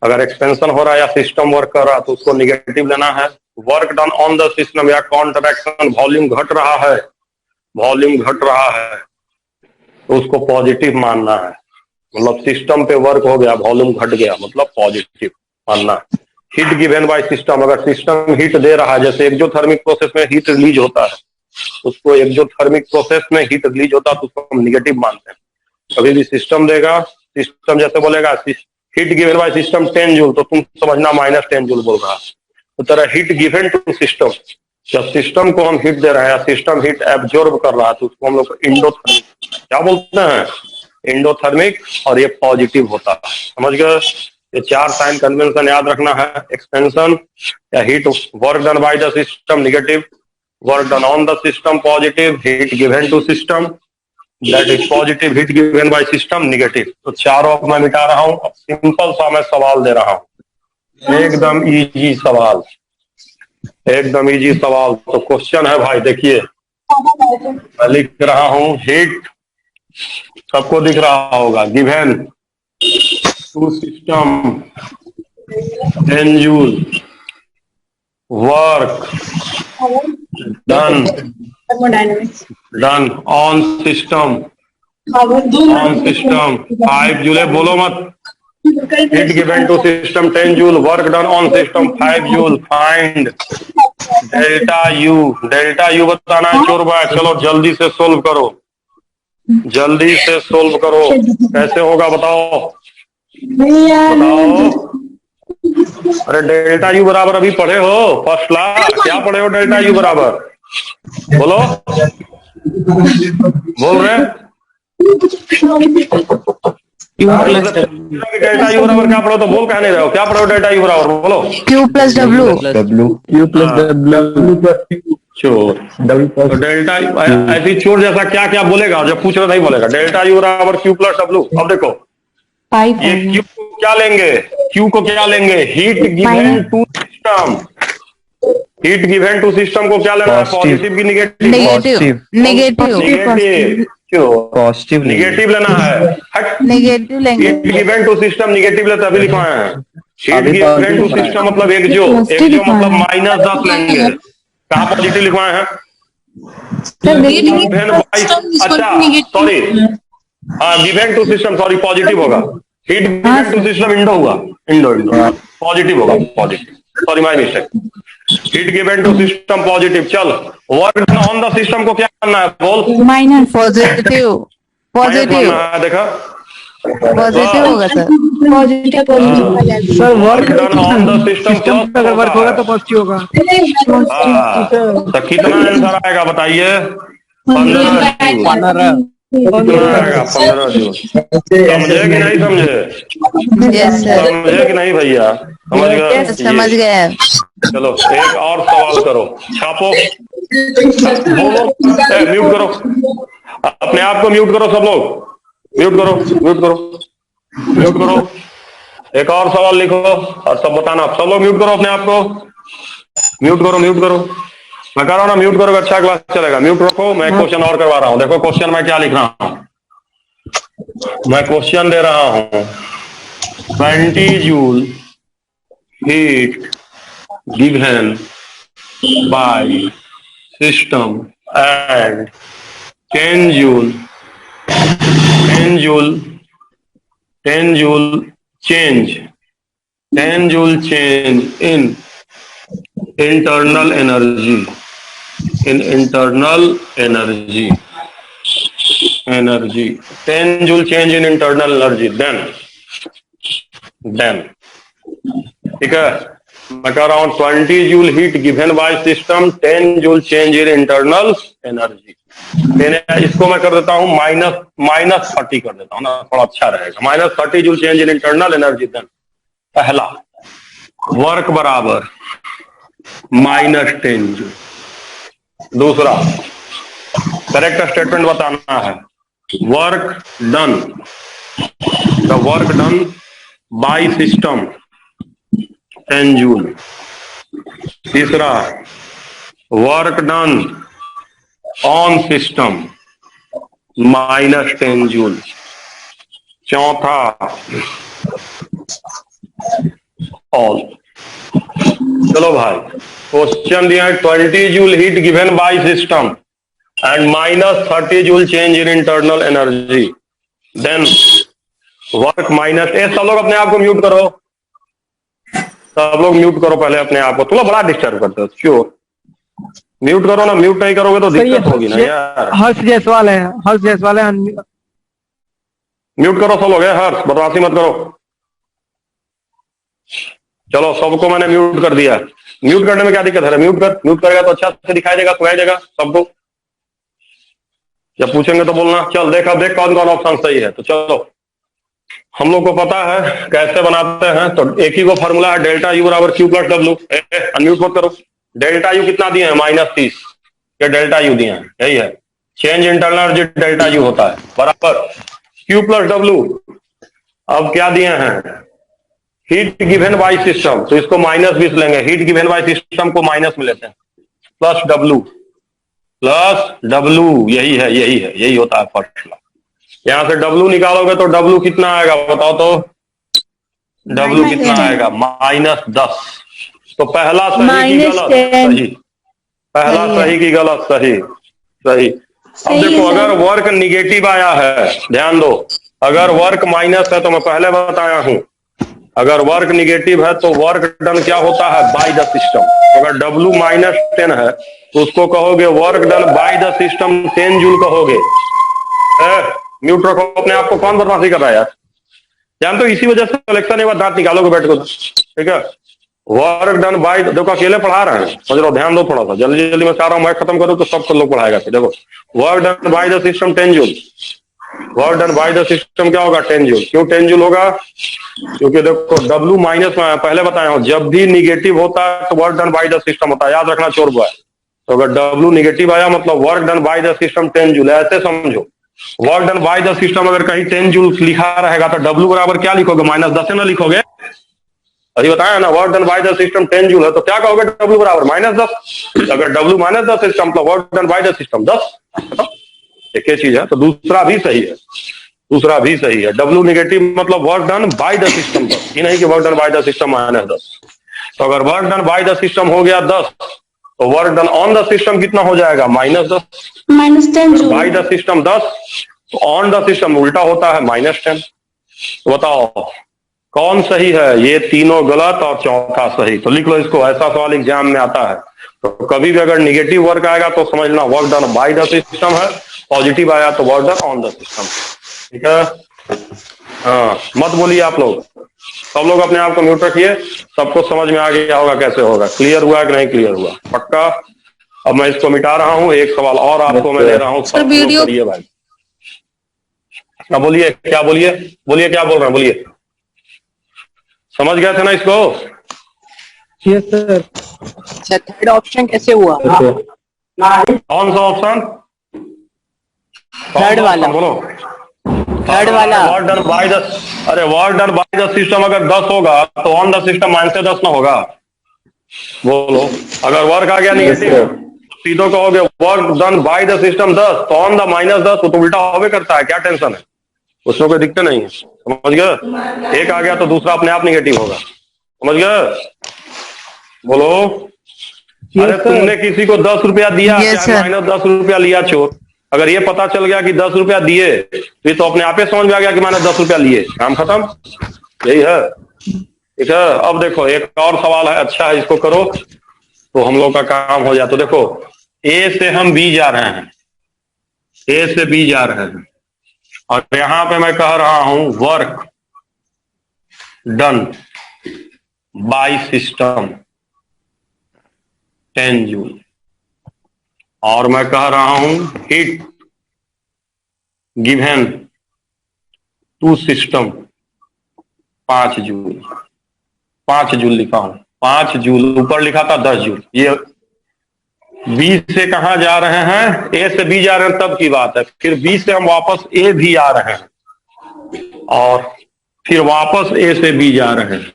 अगर एक्सपेंशन हो रहा है या सिस्टम वर्क कर रहा है तो उसको निगेटिव लेना है। Work done on the system या कॉन्ट्रैक्शन, वॉल्यूम घट रहा है, वॉल्यूम घट रहा है, तो उसको पॉजिटिव मानना है। मतलब सिस्टम पे वर्क हो गया, वॉल्यूम घट गया, मतलब पॉजिटिव मानना है। हीट गिवन बाय सिस्टम, अगर सिस्टम हीट दे रहा है, जैसे एक्सोथर्मिक प्रोसेस में हीट रिलीज होता है, उसको एक्सोथर्मिक प्रोसेस में हीट रिलीज होता है तो उसको हम निगेटिव मानते हैं। कभी भी सिस्टम देगा, सिस्टम जैसे बोलेगा heat given by system 10 joule, तो तुम समझना -10 जूल बोल रहा है। तो तरह हीट गिवन टू सिस्टम, जब सिस्टम को हम हीट दे रहे हैं, सिस्टम हीट एब्जॉर्ब कर रहा है, तो उसको हम लोग इंडोथर्मिक क्या बोलते हैं, इंडोथर्मिक, और ये पॉजिटिव होता है। समझ गए, ये 4 साइन कन्वेंशन याद रखना है। एक्सपेंशन या heat work done by the system negative, work done on the system positive, heat given to system that is positive, heat given by system negative. तो चारों अब मैं मिटा रहा हूं। अब सिंपल सा मैं सवाल दे रहा हूं, एकदम इजी सवाल, एकदम इजी सवाल। तो क्वेश्चन है भाई, देखिए मैं लिख रहा हूं, हीट सबको दिख रहा होगा, given to system 10 joule, work done on system 5 joule, बोलो मत, heat given to system 10 joule, work done on system 5 joule, find delta U. Delta U बताना है चोर भाई, चलो जल्दी से सोल्व करो, जल्दी से सोल्व करो, कैसे होगा बताओ, बताओ। अरे डेल्टा यू बराबर अभी पढ़े हो, फर्स्ट लॉ क्या पढ़े हो, डेल्टा यू बराबर बोलो, बोल रहे हैं? डेल्टा यू बराबर क्या पढ़ो? तो बोल कह नहीं रहे हो, क्या पढ़ो? डेल्टा यू बराबर बोलो। Q plus W. Q plus W चोर। तो डेल्टा ऐसी चोर जैसा क्या क्या बोलेगा, जब पूछ रहे नहीं बोलेगा। डेल्टा यू बराबर क्यू प्लस डब्ल्यू। अब देखो ये क्यू को क्या लेंगे, क्यू को क्या लेंगे? Heat given to system. Heat given to system को क्या लेना है? पॉजिटिव की नेगेटिव? Negative negative. क्यों पॉजिटिव नेगेटिव लेना है? हट, नेगेटिव लेंगे। Heat given to system negative लेते अभी लिखवाए हैं। हीट गिवन टू सिस्टम मतलब एक जो मतलब -10 लेंगे। कहाँ पॉजिटिव लिखवाए हैं? अच्छा सॉरी, हाँ given to system, sorry positive होगा। Heat given to system endo हुआ, इंडो पॉजिटिव होगा, positive, sorry my mistake. Heat given to system positive. चल वर्क ऑन द सिस्टम को क्या करना है? बोल। Minus positive. पॉजिटिव देखा, पॉजिटिव होगा sir. Positive sir work done on the system अगर वर्क होगा तो पॉजिटिव होगा। तो कितना आंसर आएगा बताइए? 15 जूल। समझे कि नहीं समझे? समझे कि नहीं भैया? समझ गए? समझ गए। चलो एक और सवाल करो, छापो, बोलो, म्यूट करो अपने आप को, म्यूट करो सब लोग, म्यूट करो, म्यूट करो, म्यूट करो। एक और सवाल लिखो और सब बताना। सब लोग म्यूट करो अपने आप को, म्यूट करो, म्यूट करो। मैं कह रहा हूँ ना म्यूट करोगे अच्छा क्लास चलेगा। म्यूट रखो, मैं क्वेश्चन और करवा रहा हूँ। देखो क्वेश्चन मैं क्या लिख रहा हूँ, मैं क्वेश्चन दे रहा हूँ 20 joule heat given by system and 10 joule change 10 joule change in internal energy, in internal energy 10 joule change in internal energy, then ठीक है। मैं कह रहा हूं 20 joule heat given by system, 10 joule change in internal energy. इसको मैं कर देता हूं -30 कर देता हूं ना, थोड़ा अच्छा रहेगा। -30 joule change in internal energy. Then पहला वर्क बराबर -10 जूल। दूसरा करेक्ट स्टेटमेंट बताना है, work done, the work done by system 10 joule. तीसरा work done on system -10 joule. चौथा ऑल। चलो भाई क्वेश्चन दिया है 20 joule heat given by system and -30 joule change in internal energy, then work minus. सब लोग अपने आप को म्यूट करो, सब लोग म्यूट करो पहले अपने आप को, तुम लोग बड़ा डिस्टर्ब करते हो। क्यों म्यूट करो ना, म्यूट नहीं करोगे तो दिक्कत होगी ना यार। हर्ष जायसवाल है, हर्ष जायसवाल है। म्यूट करो सब लोग, हर्ष बदमाशी मत करो। चलो सबको मैंने म्यूट कर दिया। म्यूट करने में क्या दिक्कत है? म्यूट करेगा तो अच्छा से दिखाई देगा, सुनाई देगा सबको। जब पूछेंगे तो बोलना। चल देखा, देख कौन कौन ऑप्शन सही है। तो चलो हम लोग को पता है कैसे बनाते हैं। तो एक ही को फॉर्मूला है, डेल्टा यू बराबर क्यू प्लस डब्ल्यू। अनम्यूट मत करो। डेल्टा यू कितना दिए हैं? -30। ये डेल्टा यू दिए हैं, यही है। Change internal energy delta U होता है बराबर क्यू प्लस डब्ल्यू। अब क्या दिए हैं? हीट गिवन बाय सिस्टम, तो इसको -20 लेंगे। हीट गिवन बाय सिस्टम को माइनस में लेते हैं, प्लस डब्ल्यू, यही होता है फर्स्ट। यहां से डब्ल्यू निकालोगे तो डब्ल्यू कितना आएगा बताओ तो? डब्ल्यू कितना आएगा? -10। तो पहला सही की गलत? सही। पहला सही की गलत? सही। अब देखो अगर वर्क निगेटिव आया है, ध्यान दो, अगर वर्क माइनस है तो मैं पहले बताया हूं, अगर वर्क निगेटिव है तो वर्क डन क्या होता है? Bye the system. अगर W -10 है तो उसको कहोगे work done by the system 10 joule कहोगे। म्यूट रखो अपने आप को, कौन बदमाशी कर रहा है यार? जान तो इसी वजह से कलेक्शन एक बार दांत निकालोगे बैठ को, ठीक है? वर्क डन बाय, देखो अकेले पढ़ा रहे हैं, समझ लो, ध्यान दो थोड़ा सा, जल्दी जल्दी मैं चाह रहा हूँ, मैं खत्म करूँ तो सब लोग पढ़ाएगा। देखो work done by the system 10 joule, work done by the system क्या होगा 10 जूल। क्यों 10 जूल होगा? क्योंकि देखो W माइनस में पहले बताया हूँ, जब भी निगेटिव होता है तो work done by the system होता है, याद रखना चोर बॉय। तो अगर W निगेटिव आया मतलब work done by the system 10 joule, ऐसे समझो। Work done by the system अगर कहीं 10 जूल लिखा रहेगा तो W बराबर क्या लिखोगे? -10 ना लिखोगे? अभी बताया ना, work done by the system 10 joule है तो क्या कहोगे? W बराबर -10। अगर W -10 इसका मतलब work done by the system 10। एक ही चीज है, तो दूसरा भी सही है, दूसरा भी सही है। W निगेटिव मतलब work done by the system 10, ये नहीं कि work done by the system -10। तो अगर work done by the system हो गया 10 तो work done on the system कितना हो जाएगा? -10। -10 जूल। बाय द सिस्टम 10 तो ऑन द सिस्टम उल्टा होता है -10। तो बताओ कौन सही है? ये तीनों गलत और चौथा सही। तो लिख लो इसको, ऐसा सवाल एग्जाम में आता है। तो कभी भी अगर निगेटिव वर्क आएगा तो समझना work done by the system है, पॉजिटिव आया तो work done on the system. ठीक है, हाँ, मत बोलिए आप लोग, सब लोग अपने आप को म्यूट रखिए। सबको समझ में आ गया होगा कैसे होगा, क्लियर हुआ कि नहीं क्लियर हुआ? पक्का? अब मैं इसको मिटा रहा हूँ, एक सवाल और आपको मैं दे रहा हूँ, सब लोग करिए भाई। अब बोलिए, क्या बोलिए, बोलिए क्या बोल रहे हैं, बोलिए। समझ गए थे ना इसको? Yes sir. अच्छा, थर्ड ऑप्शन कैसे हुआ? कौन सा ऑप्शन? थर्ड वाला बोलो। थर्ड वाला वर्क डन बाय द, अरे work done by the system अगर 10 होगा तो ऑन द सिस्टम -10 ना होगा? बोलो, अगर वर्क आ गया निगेटिव सीधो कहोगे work done by the system 10 तो ऑन द -10 तो उल्टा होवे करता है, क्या टेंशन है? उसमें कोई दिक्कत नहीं है, समझ गए? एक आ गया तो दूसरा अपने आप निगेटिव होगा, समझ गए? बोलो। अरे तुमने किसी को 10 रुपया दिया, चाहे -10 रुपया लिया चोर, अगर ये पता चल गया कि 10 रुपया दिए तो ये तो अपने आप ही समझ में आ गया कि मैंने 10 रुपया लिए, काम खत्म। यही है, ठीक है। अब देखो एक और सवाल है, अच्छा है, इसको करो तो हम लोग का काम हो जाए। तो देखो ए से हम बी जा रहे हैं, ए से बी जा रहे हैं, और यहां पे मैं कह रहा हूं work done by system 10 joule, और मैं कह रहा हूं heat given to system 5 joule. 5 joule लिखा हूं, 5 जूल, ऊपर लिखा था 10 जूल। ये बी से कहां जा रहे हैं? ए से बी जा रहे हैं तब की बात है, फिर बी से हम वापस ए भी आ रहे हैं और फिर वापस ए से बी जा रहे हैं।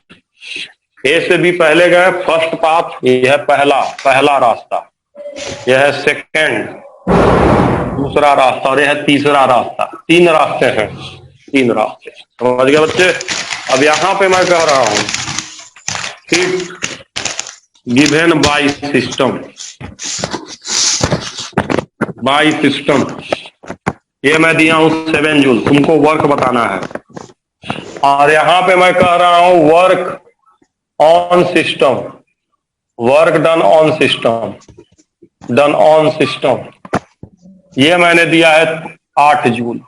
ए से बी पहले गए, फर्स्ट पाथ, यह है पहला रास्ता, यह है सेकंड, दूसरा रास्ता, और यह है तीसरा रास्ता। 3 रास्ते हैं, 3 रास्ते, समझ गए बच्चे? अब यहां पे मैं कह रहा हूं heat given by system, by system, ये मैं दिया हूं 7 जूल, तुमको वर्क बताना है। और यहां पे मैं कह रहा हूं work on system, work done on system, done on system, ये मैंने दिया है 8 जूल।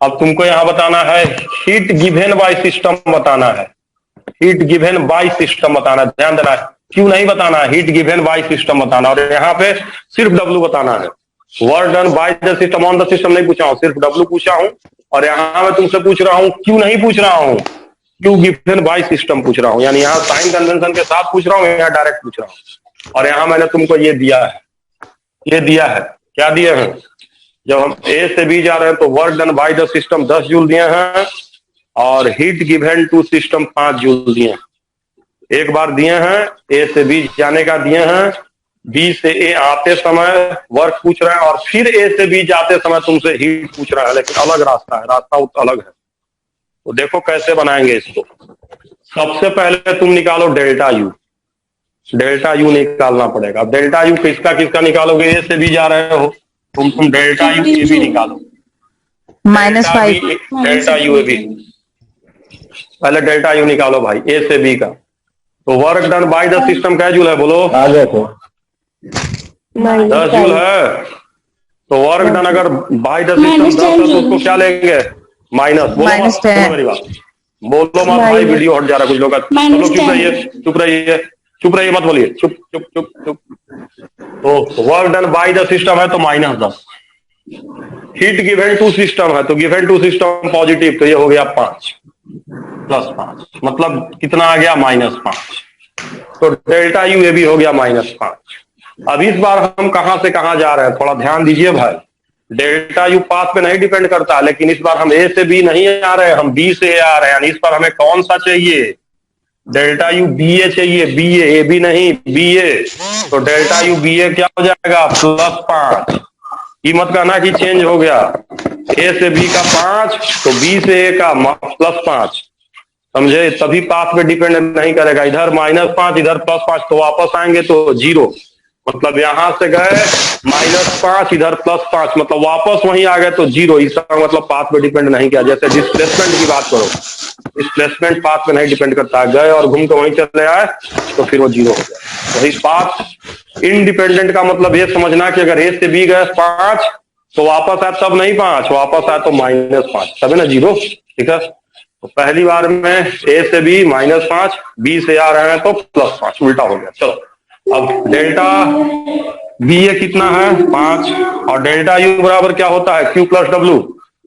अब तुमको यहां बताना है हीट गिवन बाय सिस्टम बताना है, हीट गिवन बाय सिस्टम बताना, ध्यान देना है, क्यों नहीं बताना है, हीट गिवन बाय सिस्टम बताना, और यहाँ पे सिर्फ W बताना है। Work done by the system on the system नहीं पूछा हूं, सिर्फ W पूछा हूं। और यहाँ मैं तुमसे पूछ रहा हूं, क्यों नहीं पूछ रहा हूं, क्यों गिवन बाय सिस्टम पूछ रहा हूं, यानी यहाँ साइन कन्वेंशन के साथ पूछ रहा हूं, यहाँ डायरेक्ट पूछ रहा हूं। और यहाँ मैंने तुमको ये दिया है, ये दिया है, क्या दिए हैं? जब हम ए से बी जा रहे हैं तो work done by the system 10 joule दिए हैं, और heat given to system 5 joule दिए हैं। एक बार दिए हैं, ए से बी जाने का दिए हैं, बी से ए आते समय वर्क पूछ रहे हैं, और फिर ए से बी जाते समय तुमसे हीट पूछ रहा है, लेकिन अलग रास्ता है, रास्ता अलग है। तो देखो कैसे बनाएंगे इसको। सबसे पहले तुम निकालो डेल्टा यू, डेल्टा यू निकालना पड़ेगा। अब डेल्टा यू किसका किसका निकालोगे? ए से बी जा रहे हो तुम डेल्टा यू ए बी निकालो, -5 डेल्टा यू ए बी, पहले डेल्टा यू निकालो भाई ए से बी का। तो work done by the system क्या जूल है? बोलो, 10 जूल है। तो वर्क डन अगर बाय द सिस्टम 10 है तो उसको क्या लेंगे? माइनस, बोलो -10 मेरी बात, बोलो मत भाई, वीडियो हट जा रहा है कुछ लोग का। चलो चुप रहिए, चुप रहिए, चुप रहिए, मत बोलिए, चुप चुप चुप चुप। तो work done by the system है तो -10। हीट गिवन टू सिस्टम है तो गिवन टू सिस्टम पॉजिटिव, तो ये हो गया 5 + 5, मतलब कितना आ गया -5। तो डेल्टा यू ए भी हो गया -5। अब इस बार हम कहां से कहां जा रहे हैं, थोड़ा ध्यान दीजिए भाई। डेल्टा यू पाथ पे नहीं डिपेंड करता, लेकिन इस बार हम ए से बी नहीं आ रहे हैं, हम बी से आ रहे हैं। इस बार हमें कौन सा चाहिए, डेल्टा यू बी ए चाहिए, बी ए बी नहीं बी ए। तो डेल्टा यू बी ए क्या हो जाएगा, +5। ये मत कहना कि चेंज हो गया, ए से बी का 5 तो बी से ए का +5, समझे। तभी पाथ पे डिपेंड नहीं करेगा, इधर -5 इधर +5, तो वापस आएंगे तो 0, मतलब यहां से गए -5 इधर +5, मतलब वापस वहीं आ गए तो 0। इसका मतलब पाथ पे डिपेंड नहीं किया। जैसे डिस्प्लेसमेंट की बात करो, डिस्प्लेसमेंट पाथ पे नहीं डिपेंड करता, गए और घूम के वहीं चले आए तो फिर वो 0 हो गया। वही पाथ इंडिपेंडेंट का मतलब ये समझना कि अगर ए से बी गए 5 तो वापस आए तब नहीं 5, वापस आए तो -5, तब है ना 0। ठीक है, तो पहली बार में ए से बी -5, बी से आ रहे हैं तो +5, उल्टा हो गया। चलो अब डेल्टा बी ए कितना है 5, और डेल्टा यू बराबर क्या होता है Q + W।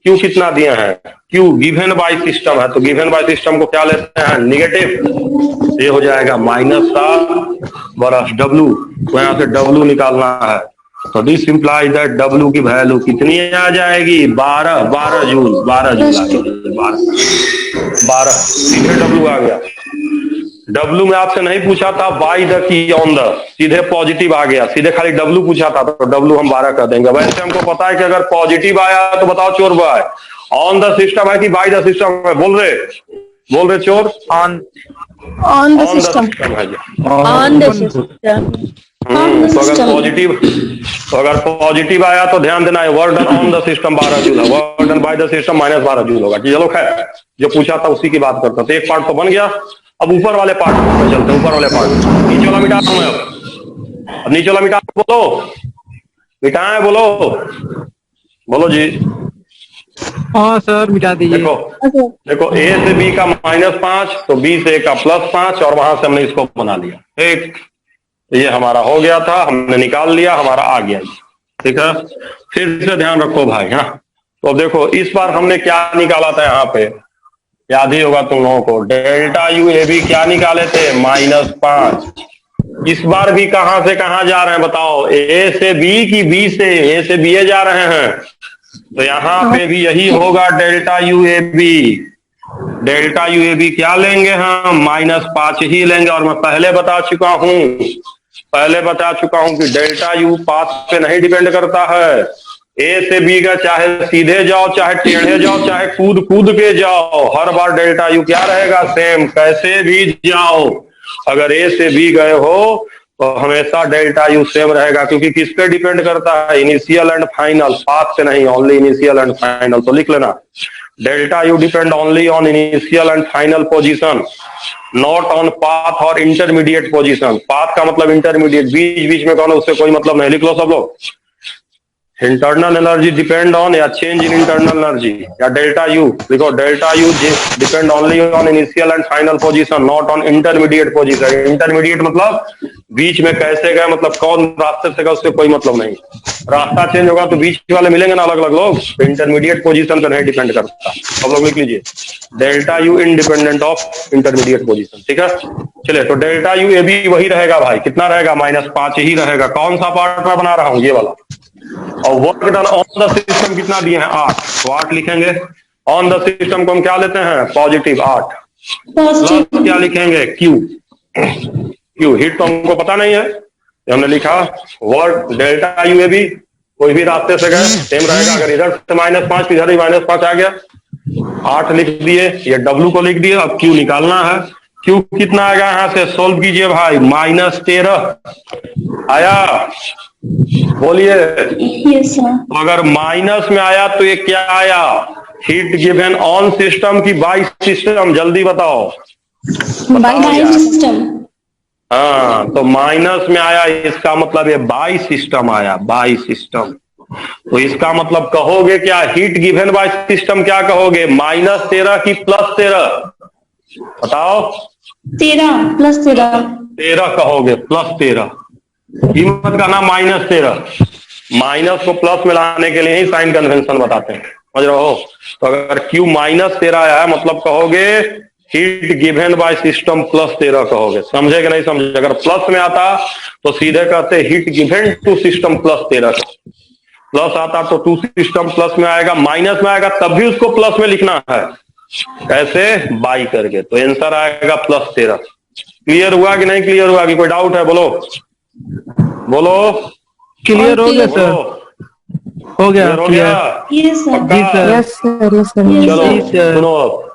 Q कितना दिए हैं, Q गिवन बाय सिस्टम है, तो गिवन बाय सिस्टम को क्या लेते हैं, नेगेटिव। ये हो जाएगा -7 + W, तो यहाँ से W निकालना है। तो दिस इंप्लाइज दैट W की वैल्यू कितनी आ जाएगी, 12 जूल, 12 सीधे W आ गया। W में आपसे नहीं पूछा था by the key on the, सीधे पॉजिटिव आ गया, सीधे खाली W पूछा था तो W हम 12 कर देंगे। वैसे हमको पता है कि अगर पॉजिटिव आया तो बताओ चोर भाई, ऑन द सिस्टम है कि बाय द सिस्टम है, बोल रहे चोर, on the system है जी। on the system तो अगर पॉजिटिव आया तो ध्यान देना है, work done on the system 12 joule है, work done by the system -12 joule होगा। चलो खैर, जो पूछा था उसी की बात करता, तो एक पार्ट तो बन गया। अब ऊपर वाले पार्ट पे चलते हैं, ऊपर वाले पार्ट, नीचे वाला मिटा दूं मैं। अब नीचे वाला मिटा, बोलो मिटाएं, बोलो जी। हाँ सर, मिटा दीजिए। देखो ए से बी का -5 तो बी से ए का +5, और वहां से हमने इसको बना लिया। ठीक, ये हमारा हो गया था, हमने निकाल लिया, हमारा आ गया। ठीक है, फिर से ध्यान रखो भाई, है ना। तो देखो इस बार हमने क्या निकाला था, यहाँ पे याद ही होगा तुम लोगों को, डेल्टा यू ए बी क्या निकाले थे, -5। इस बार भी कहां से कहां जा रहे हैं बताओ, ए से बी की बी से, ए से बी ए जा रहे हैं, तो यहाँ पे भी यही होगा, delta U A B. Delta U A B क्या लेंगे हम, -5 ही लेंगे। और मैं पहले बता चुका हूं कि डेल्टा यू पाथ पे नहीं डिपेंड करता है। ए से बी का चाहे सीधे जाओ, चाहे टेढ़े जाओ, चाहे कूद के जाओ, हर बार डेल्टा यू क्या रहेगा, सेम, कैसे भी जाओ। अगर ए से बी गए हो तो हमेशा डेल्टा यू सेम रहेगा, क्योंकि किस पे डिपेंड करता है, इनिशियल एंड फाइनल, पाथ से नहीं, ओनली इनिशियल एंड फाइनल। तो लिख लेना, delta U depend only on initial and final position, not on path और इंटरमीडिएट पोजीशन। पाथ का मतलब इंटरमीडिएट, बीच बीच में कौन है उससे कोई मतलब नहीं। लिख लो सब लोग, इंटरनल एनर्जी डिपेंड ऑन, या चेंज इन इंटरनल एनर्जी, या डेल्टा यू लिखो, delta U depend only on initial and final position, not on intermediate position. Intermediate मतलब बीच में कैसे गए, मतलब कौन रास्ते से गए उससे कोई मतलब नहीं। रास्ता चेंज होगा तो बीच वाले मिलेंगे ना अलग अलग लोग, तो इंटरमीडिएट पोजीशन पर नहीं डिपेंड करता। सब लोग लिख लीजिए, delta U independent of intermediate position. ठीक है, चलिए, तो डेल्टा यू ए भी वही रहेगा भाई, कितना रहेगा, -5 ही रहेगा। कौन सा पार्ट मैं बना रहा हूं, ये वाला। और work done on the system कितना दिए हैं, 8, तो 8 लिखेंगे। ऑन द सिस्टम को हम क्या लेते हैं, पॉजिटिव 8, प्लस क्या लिखेंगे, क्यू हिट तो हमको पता नहीं है, हमने लिखा work delta U A B, कोई भी रास्ते से गए सेम रहेगा। अगर इधर से -5 इधर ही -5 आ गया, 8 लिख दिए, ये W को लिख दिए। अब Q निकालना है, Q कितना आएगा, यहाँ से सोल्व कीजिए भाई, -13 आया, बोलिए। तो अगर माइनस में आया तो ये क्या आया, हीट गिवन ऑन सिस्टम की बाय सिस्टम, जल्दी बताओ। By system. हाँ, तो माइनस में आया, इसका मतलब ये बाय सिस्टम आया, बाय सिस्टम। तो इसका मतलब कहोगे क्या, हीट गिवन बाय सिस्टम क्या कहोगे, -13 की +13, बताओ। 13 प्लस 13। 13 कहोगे, +13। कीमत का नाम -13। माइनस को प्लस में लाने के लिए ही साइन कन्वेंशन बताते हैं, समझ रहे हो। तो अगर Q -13 आया है मतलब कहोगे हीट गिवन बाय सिस्टम +13 कहोगे। समझे कि नहीं समझे। अगर प्लस में आता तो सीधे कहते heat given to system +13। Plus आता तो टू सिस्टम प्लस में आएगा, माइनस में आएगा तब भी उसको प्लस में लिखना है। कैसे? बाई करके। तो आंसर आएगा +13। क्लियर हुआ कि नहीं क्लियर हुआ? कि कोई डाउट है? बोलो बोलो। क्लियर हो गया सर, हो गया क्लियर हो गया? Yes sir. पक्का? Yes sir. चलो जी सर। सुनो अब।